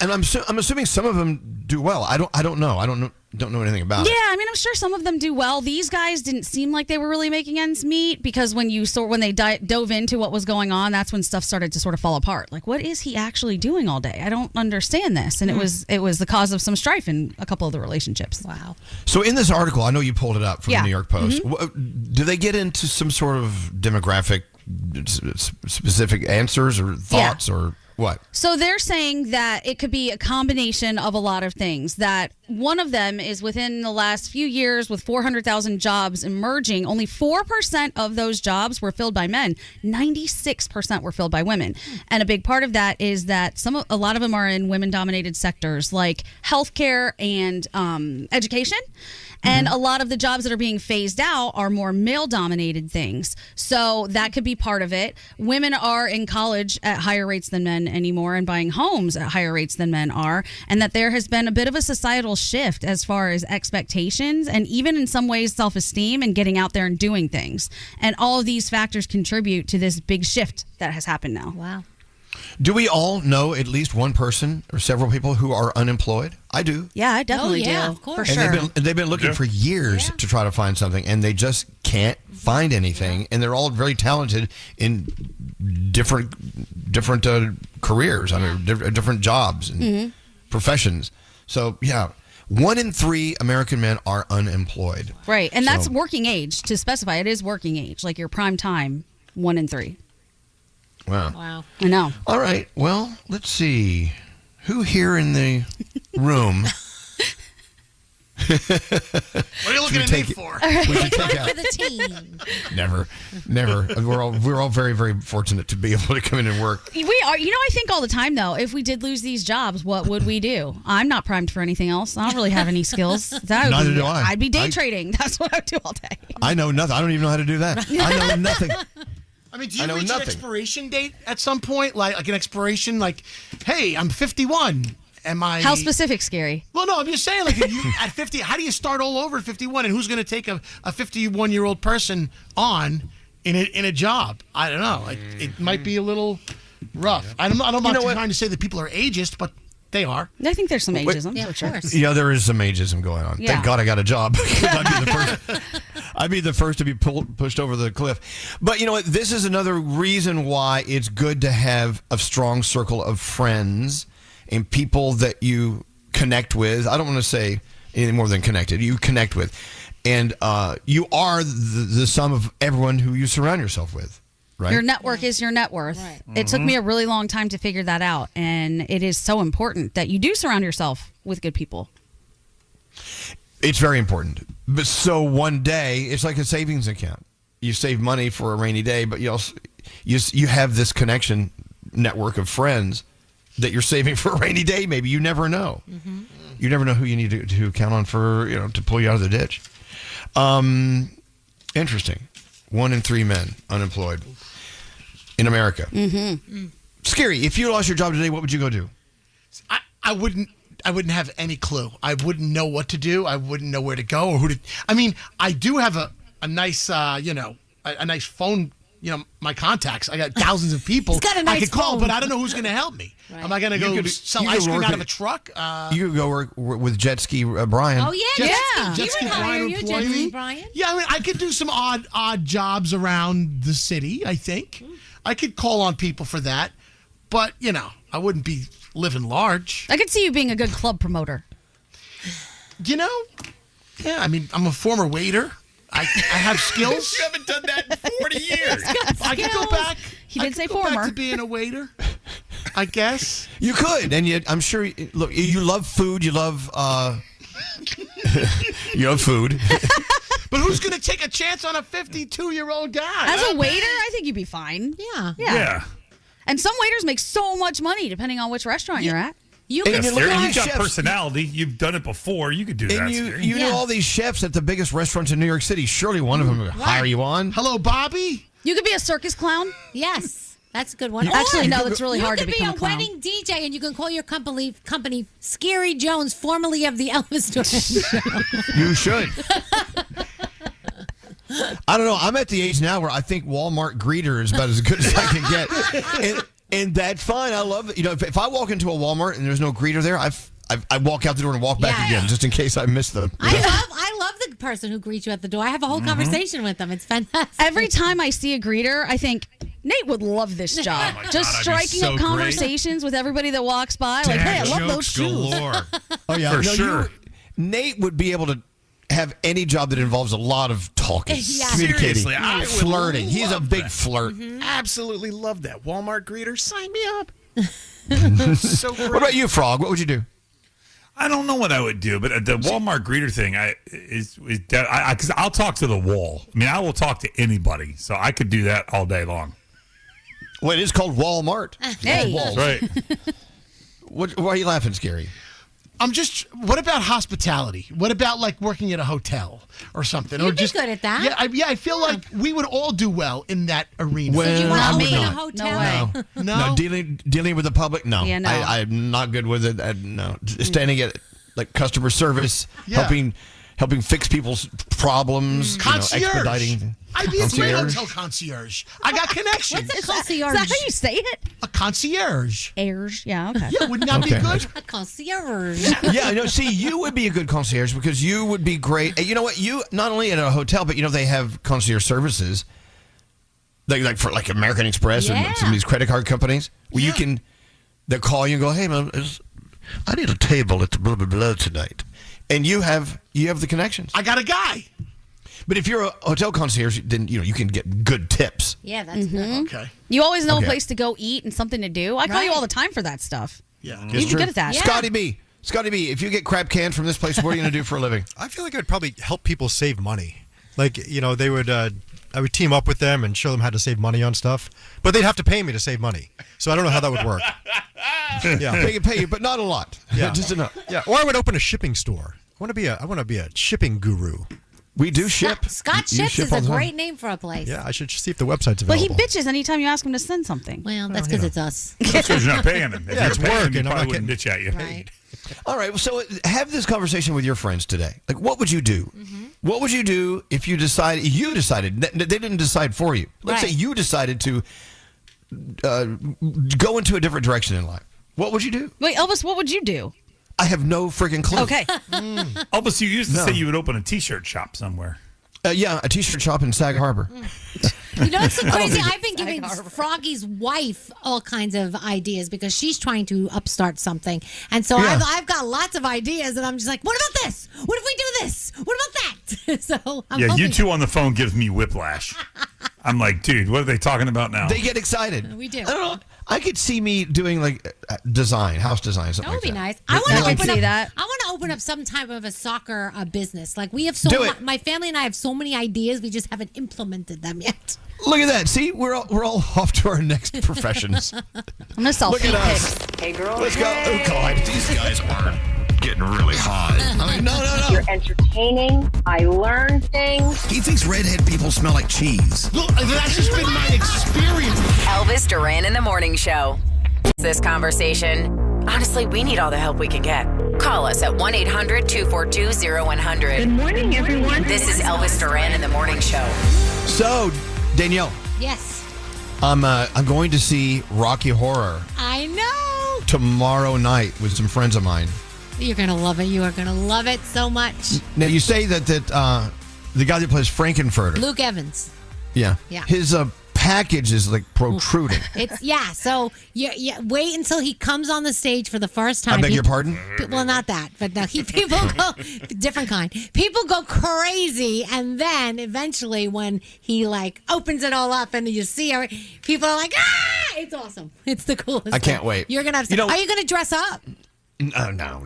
I'm assuming some of them do well. I don't know. I don't know anything about it. Yeah, I mean, I'm sure some of them do well. These guys didn't seem like they were really making ends meet because when they dove into what was going on, that's when stuff started to sort of fall apart. Like, what is he actually doing all day? I don't understand this. And it was the cause of some strife in a couple of the relationships. Wow. So in this article, I know you pulled it up from the New York Post. Mm-hmm. Do they get into some sort of demographic specific answers or thoughts or what? So they're saying that it could be a combination of a lot of things. That one of them is within the last few years with 400,000 jobs emerging, only 4% of those jobs were filled by men. 96% were filled by women. And a big part of that is that a lot of them are in women-dominated sectors like healthcare and education. And a lot of the jobs that are being phased out are more male-dominated things. So that could be part of it. Women are in college at higher rates than men anymore and buying homes at higher rates than men are. And that there has been a bit of a societal shift as far as expectations and even in some ways self-esteem and getting out there and doing things. And all of these factors contribute to this big shift that has happened now. Wow. Do we all know at least one person or several people who are unemployed? I do. Yeah, I definitely do. Of course. For sure. And they've been looking for years to try to find something, and they just can't find anything. And they're all very talented in different careers. I mean, different jobs and professions. So, yeah, 1 in 3 American men are unemployed. Right, and that's working age. To specify, it is working age, like your prime time, 1 in 3. Wow. I know. All right. Well, let's see. Who here in the room? What are you looking at me for? We should take For out. the team. Never. We're all very, very fortunate to be able to come in and work. We are. I think all the time, though, if we did lose these jobs, what would we do? I'm not primed for anything else. I don't really have any skills. Neither do I. I'd be day trading. That's what I would do all day. I know nothing. I don't even know how to do that. I know nothing. I mean, do I you know reach an nothing. expiration date at some point? Like an expiration, like, hey, I'm 51. Am I? How specific, Scary? Well, no, I'm just saying, like, if you, at 50, how do you start all over at 51? And who's going to take a 51-year-old person on in a job? I don't know. It might be a little rough. I'm not trying to say that people are ageist, but they are. I think there's some ageism, for sure. Yeah, there is some ageism going on. Yeah. Thank God I got a job. I'd be the first to be pushed over the cliff. But you know what? This is another reason why it's good to have a strong circle of friends and people that you connect with. I don't want to say anything more than connected. You connect with. And you are the sum of everyone who you surround yourself with. Right? Your network is your net worth. Right. It took me a really long time to figure that out. And it is so important that you do surround yourself with good people. It's very important. But so one day, it's like a savings account. you save money for a rainy day, but you also you have this connection network of friends that you're saving for a rainy day. Maybe you never know. Mm-hmm. You never know who you need to count on for to pull you out of the ditch. Interesting. 1 in 3 men unemployed in America. Mm-hmm. Scary. If you lost your job today, what would you go do? I wouldn't have any clue. I wouldn't know what to do. I wouldn't know where to go or who to. I mean, I do have a nice, a nice phone. My contacts. I got thousands of people He's got a nice I could call, phone. but I don't know who's going to help me. Right. Am I going to go sell ice cream out of a truck? You could go work with Jet Ski Brian. Oh, yeah. Jet Ski Brian you, employ Jet Ski me. Brian. Yeah, I mean, I could do some odd jobs around the city, I think. I could call on people for that. But, I wouldn't be living large. I could see you being a good club promoter. Yeah, I mean, I'm a former waiter. I have skills. You haven't done that in 40 years. I could go back. He did say go former. back to being a waiter, I guess. You could, and yet I'm sure. Look, you love food. You love. You love food. But who's going to take a chance on a 52-year-old guy? As a waiter, I think you'd be fine. Yeah. And some waiters make so much money depending on which restaurant you're at. You And can you look at You've these got chefs. personality. You've done it before. You could do that. And you Scary. know all these chefs at the biggest restaurants in New York City. Surely one of them would hire you on. Hello, Bobby. You could be a circus clown. Yes. That's a good one. Actually, Or no, it's really hard to become You a could clown. be a wedding DJ, and you can call your company Scary Jones, formerly of the Elvis Duran Show. You should. I don't know. I'm at the age now where I think Walmart greeter is about as good as I can get. And that's fine. I love it. If I walk into a Walmart and there's no greeter there, I walk out the door and walk back again just in case I miss them. I love the person who greets you at the door. I have a whole conversation with them. It's fantastic. Every time I see a greeter, I think Nate would love this job. Oh my Just God, striking that'd up be so great. conversations with everybody that walks by. Like, hey, I love those shoes. Galore. Oh yeah, For sure. Nate would be able to have any job that involves a lot of talking, Yeah. communicating, Seriously, I would flirting. He's a love big that. flirt. Absolutely love that. Walmart greeter, sign me up. So great. What about you, Frog? What would you do? I don't know what I would do, but the Walmart greeter thing, because I'll talk to the wall. I mean, I will talk to anybody, so I could do that all day long. Well, it is called Walmart. Hey. Walls. Right. Why are you laughing, Scary? What about hospitality? What about like working at a hotel or something? You'd or be just good at that. Yeah, I feel like we would all do well in that arena. Well, Did you want I to would work in a not. hotel? No way. No? No, dealing with the public. No, Yeah, no. I'm not good with it. No, standing at like customer service, Yeah. helping fix people's problems. Concierge. Expediting. I'd be a great Concierge. hotel concierge. I got connections. What's a Is concierge? that how you say it? A concierge. Heirs. Yeah, okay. Yeah, wouldn't that Okay. be good? A concierge. Yeah, no. See, you would be a good concierge because you would be great. And you know what? You not only at a hotel, but they have concierge services, like for like American Express Yeah. or some of these credit card companies, where you can they'll call you and go, "Hey, man, I need a table at the blah blah blah tonight," and you have the connections. I got a guy. But if you're a hotel concierge, then you can get good tips. Yeah, that's good. Okay. You always know Okay. a place to go eat and something to do. I call you Right. all the time for that stuff. Yeah. You'd be good at that. Yeah. Scotty B, if you get crap canned from this place, what are you going to do for a living? I feel like I'd probably help people save money. Like, they would, I would team up with them and show them how to save money on stuff, but they'd have to pay me to save money. So I don't know how that would work. Yeah. They can pay you, but not a lot. Yeah. Just enough. Yeah. Or I would open a shipping store. I want to be a shipping guru. We do ship. Scott You Ships ship is all a the time. great name for a place. Yeah, I should see if the website's But available. he bitches anytime you ask him to send something. Well, that's because it's us. That's because you're not paying him. If Yeah, you're it's paying him, work, he and I'm probably not wouldn't getting bitch at you. Right. All right, so have this conversation with your friends today. Like, what would you do? What would you do if you decided? They didn't decide for you. Let's say Right. you decided to go into a different direction in life. What would you do? Wait, Elvis, what would you do? I have no freaking clue. Okay. Elvis, you used to No. say you would open a T-shirt shop somewhere. Yeah, a t-shirt shop in Sag Harbor. You know what's so crazy? I've been giving Froggy's wife all kinds of ideas because she's trying to upstart something. And so Yeah. I've got lots of ideas, and I'm just like, what about this? What if we do this? What about that? So I'm Yeah, hoping. you two on the phone gives me whiplash. I'm like, dude, what are they talking about now? They get excited. We do. I don't know. I could see me doing like design, house design, something That would like be that. nice. I want to I could open see up. that. I want to open up some type of a soccer business. Like we have my family and I have so many ideas. We just haven't implemented them yet. Look at that. See, we're all off to our next professions. I'm gonna sell Look at feet us. pics. Hey, girl. Let's go. Oh, God. These guys aren't getting really hot. I mean, no. You're entertaining. I learn things. He thinks redhead people smell like cheese. Look, that's just been my experience. Elvis Duran in the Morning Show. This conversation, honestly, we need all the help we can get. Call us at 1-800-242-0100. Good morning, everyone. This is Elvis Duran in the Morning Show. So, Danielle, Yes. I'm going to see Rocky Horror I know. tomorrow night with some friends of mine. You're going to love it. You are going to love it so much. Now, you say that the guy that plays Frankenfurter, Luke Evans. yeah, his package is like protruding. So you wait until he comes on the stage for the first time. I beg your pardon? Well, not that, but no, people go different kind. People go crazy, and then eventually, when he like opens it all up and you see it, people are like, "Ah!" It's awesome. It's the coolest. I can't thing. wait. You're gonna have. Are you gonna dress up? No.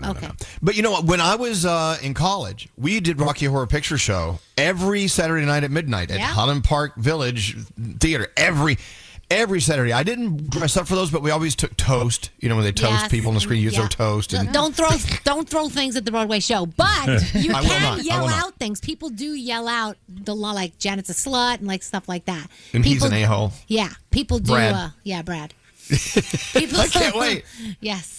Okay. No. But you know what? When I was in college, we did Rocky Horror Picture Show every Saturday night at midnight at Highland Park Village Theater. Every Saturday. I didn't dress up for those, but we always took toast. You know, when they toast people on the screen, you throw toast. And Don't throw things at the Broadway show, but you I will can not. yell out things. People do yell out the law, like Janet's a slut and like stuff like that. And people, he's an a-hole. Yeah, people do. Brad. Brad. People, I can't wait. Yes.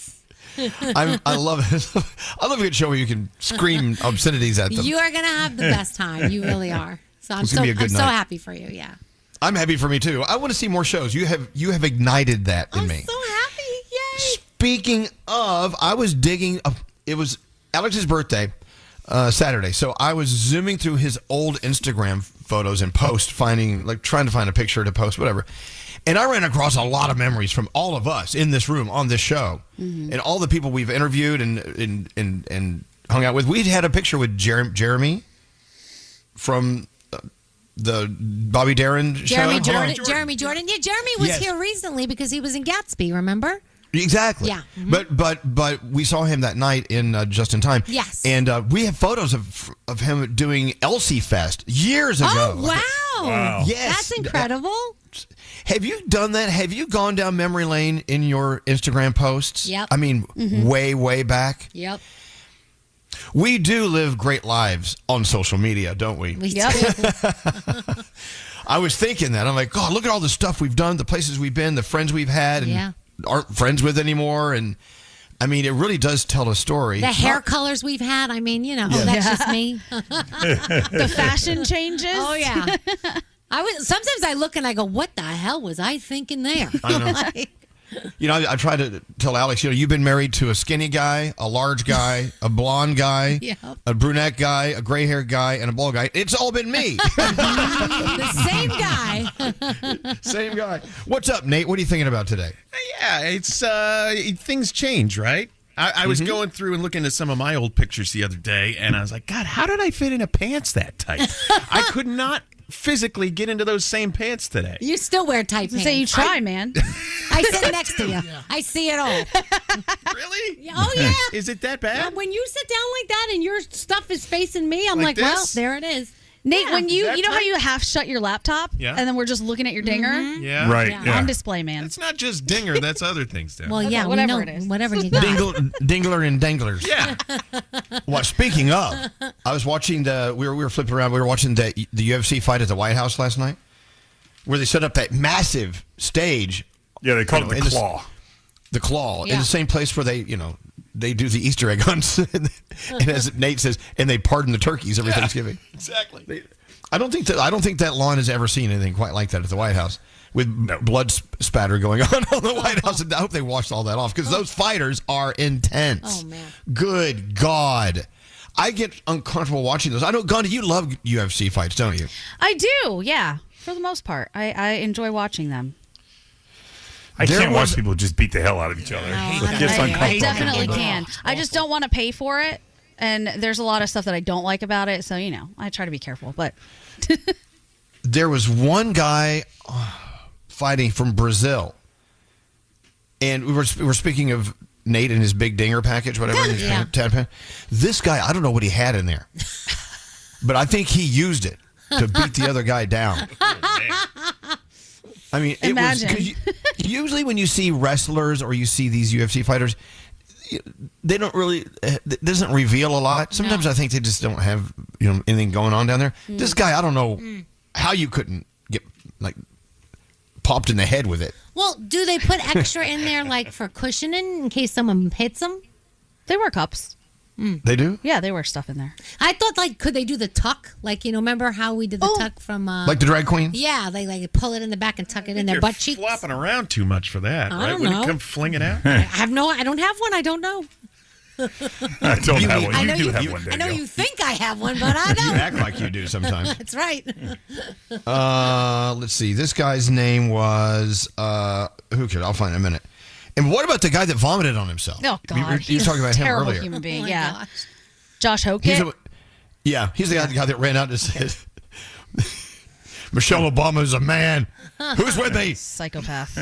I love it. I love a good show where you can scream obscenities at them. You are going to have the best time. You really are. So I'm It's gonna be a good so night. happy for you. Yeah. I'm happy for me too. I want to see more shows. You have ignited that in me. So happy. Yay. Speaking of, I was digging. It was Alex's birthday Saturday, so I was zooming through his old Instagram photos and posts, trying to find a picture to post, whatever. And I ran across a lot of memories from all of us in this room on this show, and all the people we've interviewed and hung out with. We had a picture with Jeremy from the Bobby Darin show. Jeremy Jordan. Yeah, Jeremy was here recently because he was in Gatsby, remember? Exactly. Yeah. Mm-hmm. But we saw him that night in Just in Time. Yes. And we have photos of him doing Elsie Fest years ago. Oh, wow. Yes. That's incredible. Have you done that? Have you gone down memory lane in your Instagram posts? Yep. I mean, way back. Yep. We do live great lives on social media, don't we? We do. I was thinking that. I'm like, God, look at all the stuff we've done, the places we've been, the friends we've had, and aren't friends with anymore. And I mean, it really does tell a story. The hair colors we've had. I mean, that's just me. The fashion changes. Oh yeah. Sometimes I look and I go, what the hell was I thinking there? I know. You know, I try to tell Alex, you've been married to a skinny guy, a large guy, a blonde guy, a brunette guy, a gray-haired guy, and a bald guy. It's all been me. The same guy. Same guy. What's up, Nate? What are you thinking about today? Yeah, it's things change, right? I was going through and looking at some of my old pictures the other day, and I was like, God, how did I fit into pants that tight? I could not physically get into those same pants today. You still wear tight pants. So you try, man. I sit next to you. I see it all. Really? Oh, yeah. Is it that bad? When you sit down like that and your stuff is facing me, I'm Like like, well, this? there it is. Nate, when you that know how tight? you half shut your laptop, Yeah. and then we're just looking at your dinger. Yeah. Right. Yeah. On display, man. It's not just dinger, that's other things too. Well, yeah, whatever we know, it is. whatever you got. Dingler and danglers. Yeah. Well, speaking of, I was watching we were flipping around. We were watching the UFC fight at the White House last night, where they set up that massive stage. Yeah, they call it the in claw. The claw Yeah. in the same place where they do the Easter egg hunts, and as Nate says, and they pardon the turkeys every Thanksgiving. Exactly. I don't think that lawn has ever seen anything quite like that at the White House, with blood spatter going on the White House. And I hope they washed all that off, because those fighters are intense. Oh, man. Good God. I get uncomfortable watching those. I know, Gandhi, you love UFC fights, don't you? I do, yeah. For the most part, I enjoy watching them. I can't watch people just beat the hell out of each other. It gets I uncomfortable. definitely can. I just don't want to pay for it, and there's a lot of stuff that I don't like about it. So I try to be careful. But There was one guy fighting from Brazil, and we were speaking of Nate and his big dinger package, whatever. His Yeah. This guy, I don't know what he had in there, but I think he used it to beat the other guy down. I mean, Imagine. it was 'cause usually when you see wrestlers or you see these UFC fighters, they don't really. It doesn't reveal a lot. Sometimes I think they just don't have anything going on down there. This guy, I don't know how you couldn't get like popped in the head with it. Well, do they put extra in there like for cushioning in case someone hits them? They wear cups. They do? Yeah, they wear stuff in there. I thought like could they do the tuck? Like remember how we did the tuck from Like the drag queen? Yeah, they like pull it in the back and tuck it in their You're butt cheeks. flopping around too much for that, I right? don't When know. you come flinging out. I don't have one. I don't know. I don't have one. I You know do you, have one, I know Danielle. you think I have one, but I don't. You act like you do sometimes. That's right. Let's see. This guy's name was who could? I'll find in a minute. And what about the guy that vomited on himself? Oh God, You were he's talking about a him terrible earlier. human being. Oh, my Yeah, gosh. Josh He's Hokett. he's the guy that ran out and said, "Michelle Obama is a man. Who's with me?" Psychopath.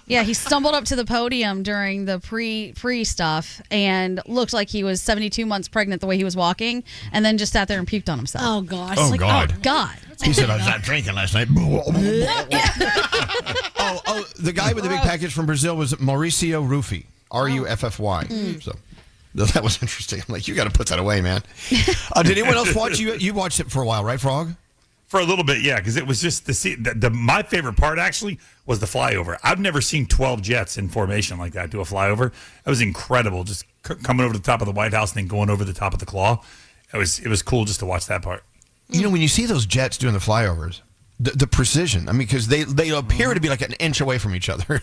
Yeah, he stumbled up to the podium during the pre stuff and looked like he was 72 months pregnant the way he was walking, and then just sat there and puked on himself. Oh gosh. Oh, Like, God. Oh God. He said, "I was out drinking last night." The guy with the big package from Brazil was Mauricio Ruffi, Ruffy. So that was interesting. I'm like, you got to put that away, man. Did anyone else watch you? You watched it for a while, right, Frog? For a little bit, yeah, because it was just my favorite part actually was the flyover. I've never seen 12 jets in formation like that do a flyover. That was incredible, just coming over the top of the White House and then going over the top of the claw. It was cool just to watch that part. When you see those jets doing the flyovers, the precision. I mean, because they appear to be like an inch away from each other,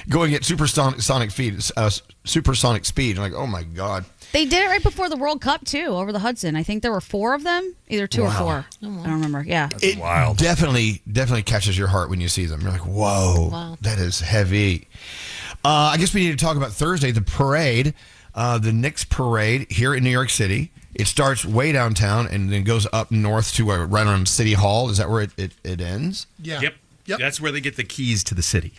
going at supersonic speed. Like, oh my God. They did it right before the World Cup too, over the Hudson. I think there were 4 of them, either 2 or 4. I don't remember. Yeah, It wild. Definitely catches your heart when you see them. You're like, whoa, that is heavy. I guess we need to talk about Thursday, the parade, the Knicks parade here in New York City. It starts way downtown and then goes up north to right on City Hall. Is that where it ends? Yeah. Yep. That's where they get the keys to the city.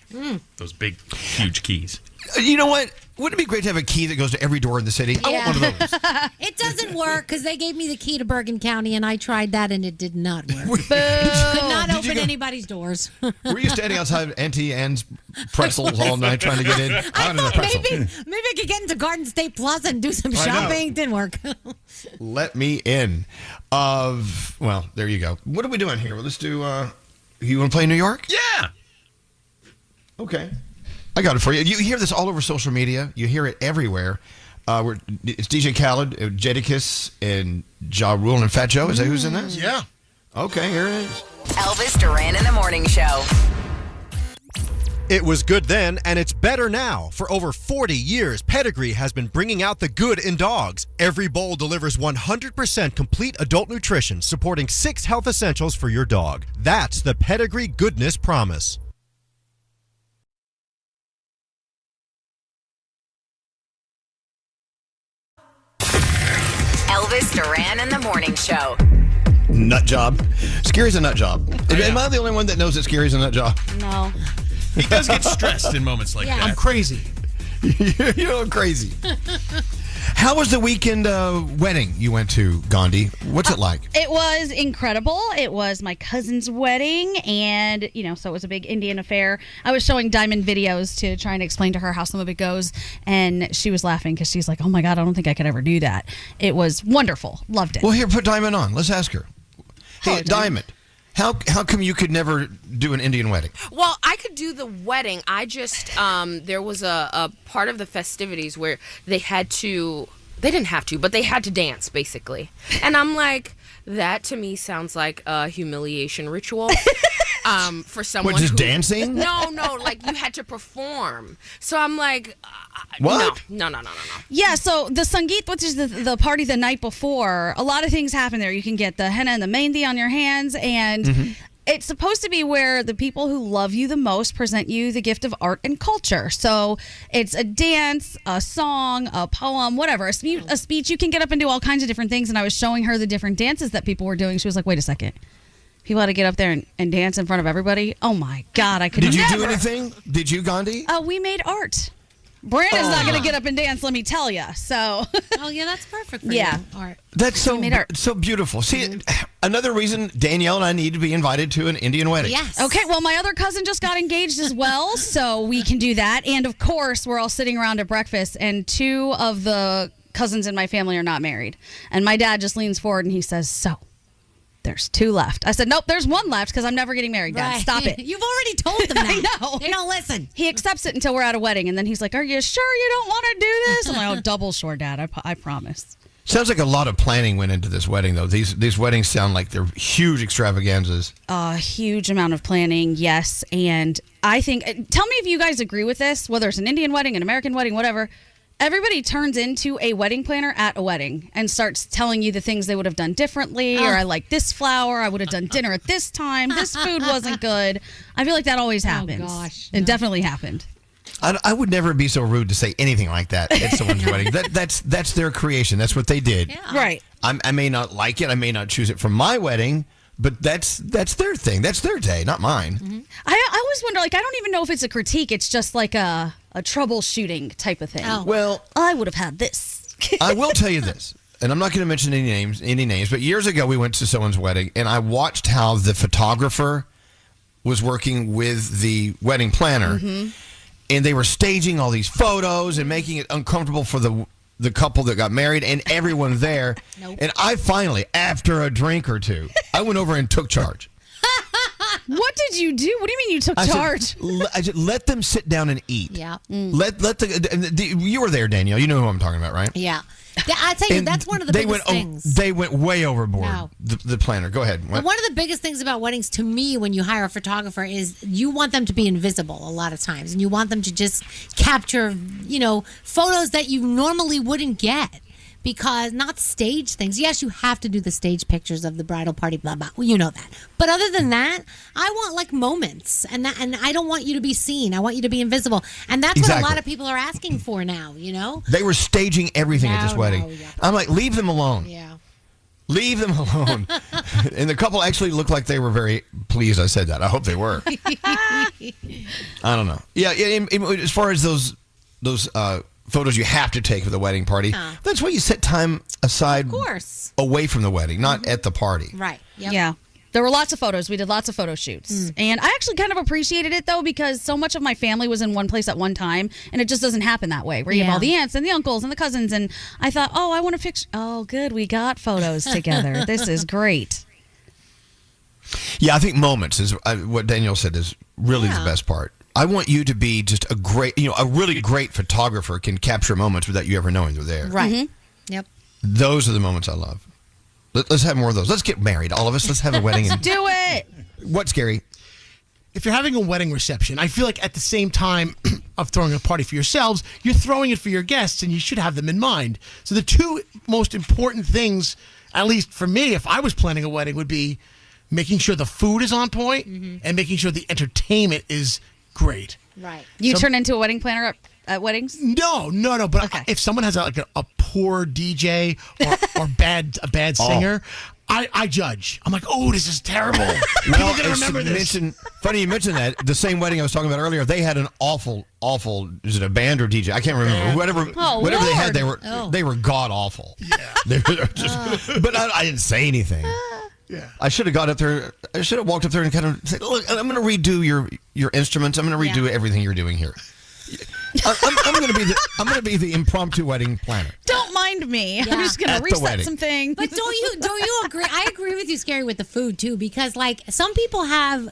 Those big, huge keys. You know what? Wouldn't it be great to have a key that goes to every door in the city? I want one of those. It doesn't work because they gave me the key to Bergen County and I tried that and it did not work. Could not Did you open go- anybody's doors. Were you standing outside Auntie Anne's pretzels all night trying to get in? I wanted a pretzel. maybe I could get into Garden State Plaza and do some I know. shopping. Didn't work. Let me in. Well, there you go. What are we doing here? Well, let's do. You want to play New York? Yeah. Okay. I got it for you. You hear this all over social media. You hear it everywhere. It's DJ Khaled, Jadakiss, and Ja Rule and Fat Joe. Is that who's in this? Yeah. Okay, here it is. Elvis Duran in the morning show. It was good then, and it's better now. For over 40 years, Pedigree has been bringing out the good in dogs. Every bowl delivers 100% complete adult nutrition, supporting 6 health essentials for your dog. That's the Pedigree Goodness Promise. Elvis Duran in the morning show. Nut job. Scary's a nut job. Am I the only one that knows that Scary's a nut job? No. He does get stressed in moments like that. I'm crazy. You're crazy. How was the weekend wedding you went to, Gandhi? What's it like? It was incredible. It was my cousin's wedding, and so it was a big Indian affair. I was showing Diamond videos to try and explain to her how some of it goes, and she was laughing because she's like, "Oh my God, I don't think I could ever do that." It was wonderful. Loved it. Well, here, put Diamond on. Let's ask her. Hey, Diamond, how come you could never do an Indian wedding? Well, I could do the wedding. I just there was a part of the festivities where they didn't have to, but they had to dance basically. And I'm like, that to me sounds like a humiliation ritual. For someone What, just who, dancing? No, like you had to perform. So I'm like, what? No. Yeah, so the Sangeet, which is the party the night before, a lot of things happen there. You can get the henna and the mehndi on your hands, and it's supposed to be where the people who love you the most present you the gift of art and culture. So it's a dance, a song, a poem, whatever, a speech. You can get up and do all kinds of different things, and I was showing her the different dances that people were doing. She was like, wait a second. people had to get up there and dance in front of everybody. Oh my God, I could Did never. you do anything? Did you, Gandhi? We made art. Brandon's not going to get up and dance, let me tell you. So. Oh yeah, that's perfect for Yeah. you. Art. That's so made art. so beautiful. See, another reason Danielle and I need to be invited to an Indian wedding. Yes. Okay, well, my other cousin just got engaged as well, so we can do that. And of course, we're all sitting around at breakfast, and 2 of the cousins in my family are not married. And my dad just leans forward and he says, "So, there's 2 left." I said, "Nope, there's 1 left because I'm never getting married, Dad. Right. Stop it." You've already told them that. I know. They don't listen. He accepts it until we're at a wedding, and then he's like, "Are you sure you don't want to do this?" I'm like, "Oh, double sure, Dad. I promise." Sounds like a lot of planning went into this wedding, though. These weddings sound like they're huge extravaganzas. A huge amount of planning, yes. And I think, tell me if you guys agree with this, whether it's an Indian wedding, an American wedding, whatever. Everybody turns into a wedding planner at a wedding and starts telling you the things they would have done differently, or I like this flower, I would have done dinner at this time, this food wasn't good. I feel like that always happens. Oh, gosh. It definitely happened. I would never be so rude to say anything like that at someone's wedding. That's their creation. That's what they did. Yeah. Right. I may not like it. I may not choose it for my wedding, but that's their thing. That's their day, not mine. Mm-hmm. I always wonder, like, I don't even know if it's a critique. It's just like a troubleshooting type of thing. Oh. Well, I would have had this. I will tell you this, and I'm not going to mention any names, but years ago we went to someone's wedding, and I watched how the photographer was working with the wedding planner, and they were staging all these photos and making it uncomfortable for the couple that got married and everyone there. Nope. And I finally, after a drink or 2, I went over and took charge. What did you do? What do you mean you took I charge? said, let them sit down and eat. Yeah. Let you were there, Danielle. You know who I'm talking about, right? Yeah. I tell you, And that's one of the they biggest went, things. They went way overboard. No. The planner. Go ahead. And one of the biggest things about weddings to me when you hire a photographer is you want them to be invisible a lot of times. And you want them to just capture, photos that you normally wouldn't get. Because not stage things. Yes, you have to do the stage pictures of the bridal party, blah, blah. Well, you know that. But other than that, I want like moments. And I don't want you to be seen. I want you to be invisible. And that's what a lot of people are asking for now, They were staging everything at this wedding. Yeah. I'm like, leave them alone. Yeah. Leave them alone. And the couple actually looked like they were very pleased I said that. I hope they were. I don't know. Yeah, as far as those photos you have to take for the wedding party, that's why you set time aside Of course. away from the wedding, not at the party. Right. Yep. Yeah. There were lots of photos. We did lots of photo shoots. And I actually kind of appreciated it, though, because so much of my family was in one place at one time, and it just doesn't happen that way, where you have all the aunts and the uncles and the cousins. And I thought, I want a picture. Oh, good. We got photos together. This is great. Yeah, I think moments is what Danielle said is really the best part. I want you to be just a really great photographer can capture moments without you ever knowing they're there. Right. Yep. Those are the moments I love. Let's have more of those. Let's get married, all of us. Let's have a wedding. Let's do it. What's scary? If you're having a wedding reception, I feel like at the same time of throwing a party for yourselves, you're throwing it for your guests, and you should have them in mind. So the 2 most important things, at least for me, if I was planning a wedding, would be making sure the food is on point and making sure the entertainment is great. Right. You turn into a wedding planner at weddings? No. But if someone has a poor DJ or a bad singer, I judge. I'm like, this is terrible. People are gonna remember this. Funny you mentioned that. The same wedding I was talking about earlier, they had an awful. Is it a band or DJ? I can't remember. Whatever they had, they were god awful. Yeah. They were just, but I didn't say anything. Yeah. I should have got up there. I should have walked up there and kind of said, "Look, I'm going to redo your instruments. I'm going to redo everything you're doing here. I'm going to be the impromptu wedding planner. Don't mind me. Yeah. I'm just going to reset some things." But don't you agree? I agree with you, Scary, with the food too, because like some people have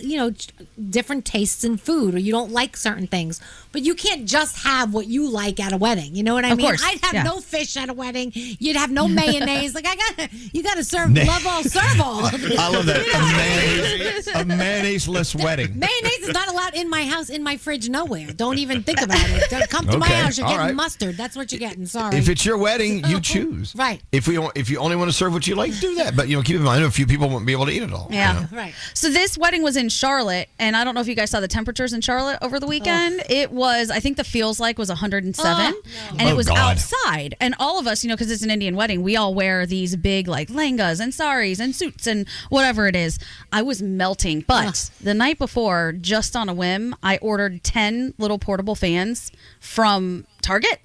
different tastes in food, or you don't like certain things, but you can't just have what you like at a wedding. You know what I mean? Course. I'd have no fish at a wedding. You'd have no mayonnaise. Like you got to serve love all, serve all. I love that. A mayonnaise-less wedding. Mayonnaise is not allowed in my house, in my fridge, nowhere. Don't even think about it. Don't come to my Okay, house. You're all getting right. mustard. That's what you're getting. Sorry. If it's your wedding, you choose. Right. If you only want to serve what you like, do that. But keep in mind, a few people won't be able to eat it all. Yeah. Right. So this wedding was in Charlotte, and I don't know if you guys saw the temperatures in Charlotte over the weekend. It was, I think the feels like was 107, and it was outside. And all of us, because it's an Indian wedding, we all wear these big like langas and saris and suits and whatever it is. I was melting, but the night before, just on a whim, I ordered 10 little portable fans from Target.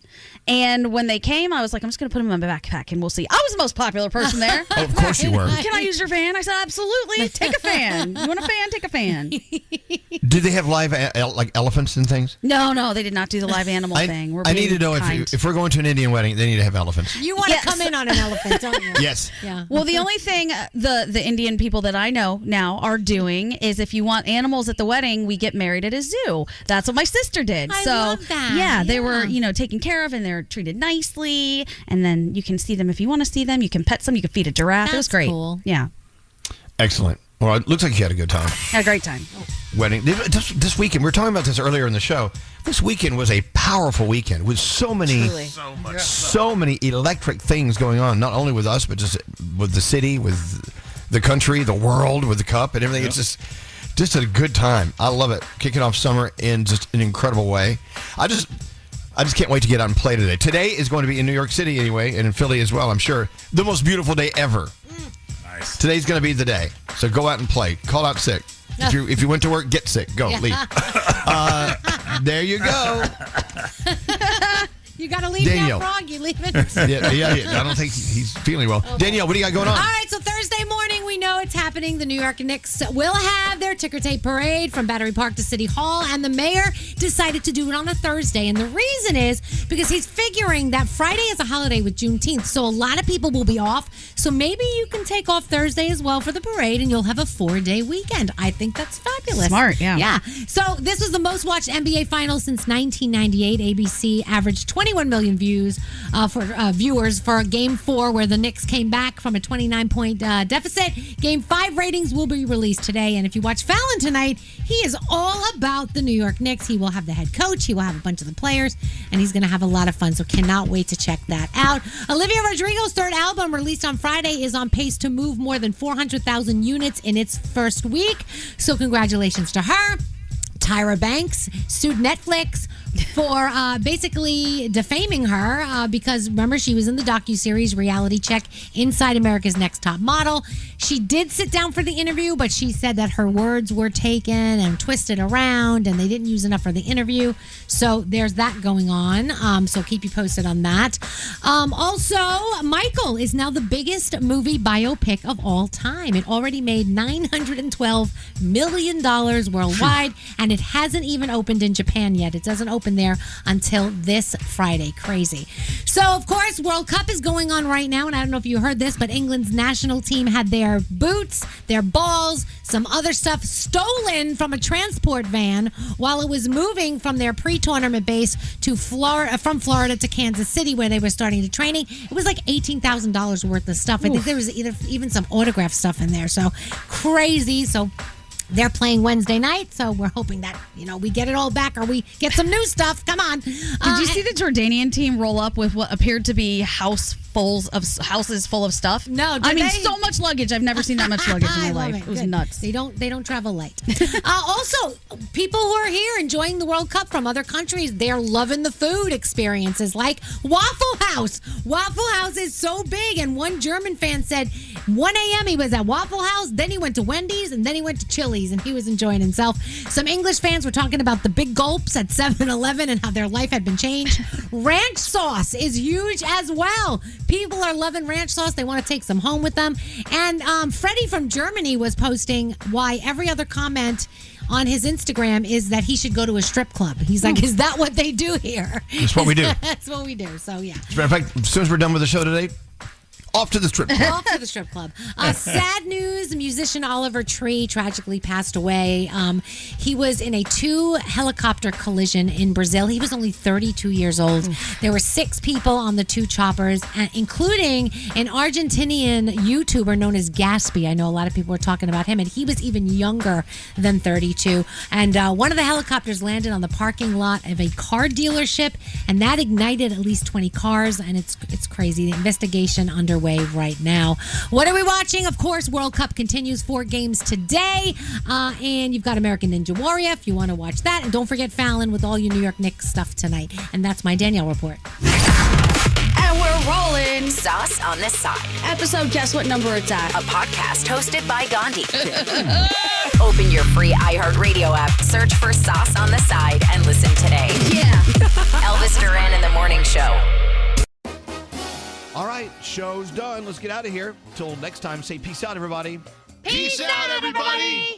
And when they came, I was like, I'm just going to put them in my backpack and we'll see. I was the most popular person there. Oh, of course you were. Can I use your fan? I said, absolutely. Take a fan. You want a fan? Take a fan. Did they have live like elephants and things? No, they did not do the live animal thing. I need to know if we're going to an Indian wedding, they need to have elephants. You want to come in on an elephant, don't you? Yes. Yeah. Well, the only thing the Indian people that I know now are doing is if you want animals at the wedding, we get married at a zoo. That's what my sister did. I so love that. Yeah, they were taken care of and they're treated nicely. And then you can see them if you want to see them. You can pet them. You can feed a giraffe. It was great. Cool. Yeah. Excellent. Well, it looks like you had a good time. Had a great time. Wedding. This weekend, we were talking about this earlier in the show. This weekend was a powerful weekend with so many electric things going on, not only with us, but just with the city, with the country, the world, with the cup and everything. It's just a good time. I love it. Kicking off summer in just an incredible way. I just can't wait to get out and play today. Today is going to be in New York City anyway, and in Philly as well, I'm sure. The most beautiful day ever. Nice. Today's going to be the day. So go out and play. Call out sick. If you went to work, get sick. Go, leave. There you go. You got to leave Danielle. now, Frog. You leave it. Yeah. I don't think he's feeling well. Okay. Danielle, what do you got going on? All right, so Thursday morning, we know it's happening. The New York Knicks will have their ticker tape parade from Battery Park to City Hall, and the mayor decided to do it on a Thursday. And the reason is because he's figuring that Friday is a holiday with Juneteenth, so a lot of people will be off. So maybe you can take off Thursday as well for the parade, and you'll have a 4-day weekend. I think that's fabulous. Smart, yeah. Yeah. So this was the most watched NBA Finals since 1998. ABC averaged 21 million views for viewers for Game 4, where the Knicks came back from a 29-point deficit. Game 5 ratings will be released today, and if you watch Fallon tonight, he is all about the New York Knicks. He will have the head coach, he will have a bunch of the players, and he's going to have a lot of fun, so cannot wait to check that out. Olivia Rodrigo's third album, released on Friday, is on pace to move more than 400,000 units in its first week, so congratulations to her. Tyra Banks sued Netflix for basically defaming her because, remember, she was in the docuseries Reality Check Inside America's Next Top Model. She did sit down for the interview, but she said that her words were taken and twisted around and they didn't use enough for the interview. So there's that going on. So keep you posted on that. Also, Michael is now the biggest movie biopic of all time. It already made $912 million worldwide, and it hasn't even opened in Japan yet. It doesn't open there until this Friday. Crazy. So, of course, World Cup is going on right now, and I don't know if you heard this, but England's national team had their boots, their balls, some other stuff stolen from a transport van while it was moving from their pre-tournament base to from Florida to Kansas City, where they were starting the training. It was like $18,000 worth of stuff. I think there was even some autograph stuff in there. So crazy. So they're playing Wednesday night, so we're hoping that, we get it all back or we get some new stuff. Come on. Did you see the Jordanian team roll up with what appeared to be houses full of stuff? No, so much luggage. I've never seen that much luggage in my life. It was nuts. They don't travel light. Also, people who are here enjoying the World Cup from other countries, they're loving the food experiences, like Waffle House. Waffle House is so big, and one German fan said 1 a.m. he was at Waffle House, then he went to Wendy's, and then he went to Chili's, and he was enjoying himself. Some English fans were talking about the big gulps at 7-Eleven and how their life had been changed. Ranch sauce is huge as well. People are loving ranch sauce. They want to take some home with them. And Freddie from Germany was posting why every other comment on his Instagram is that he should go to a strip club. He's like, is that what they do here? That's what we do. That's what we do. So, yeah. As a matter of fact, as soon as we're done with the show today, Off to the strip club. Off to the strip club. Sad news, musician Oliver Tree tragically passed away. He was in a 2-helicopter collision in Brazil. He was only 32 years old. There were 6 people on the 2 choppers, including an Argentinian YouTuber known as Gaspy. I know a lot of people were talking about him, and he was even younger than 32. And one of the helicopters landed on the parking lot of a car dealership, and that ignited at least 20 cars, and it's crazy. The investigation underway right now. What are we watching? Of course, World Cup continues. 4 games today. And you've got American Ninja Warrior if you want to watch that. And don't forget Fallon with all your New York Knicks stuff tonight. And that's my Danielle report. And we're rolling. Sauce on the Side. Episode, guess what number it's at? A podcast hosted by Gandhi. Open your free iHeartRadio app, search for Sauce on the Side, and listen today. Yeah. Elvis Duran in the Morning Show. All right, show's done. Let's get out of here. Till next time, say peace out, everybody. Peace out, everybody.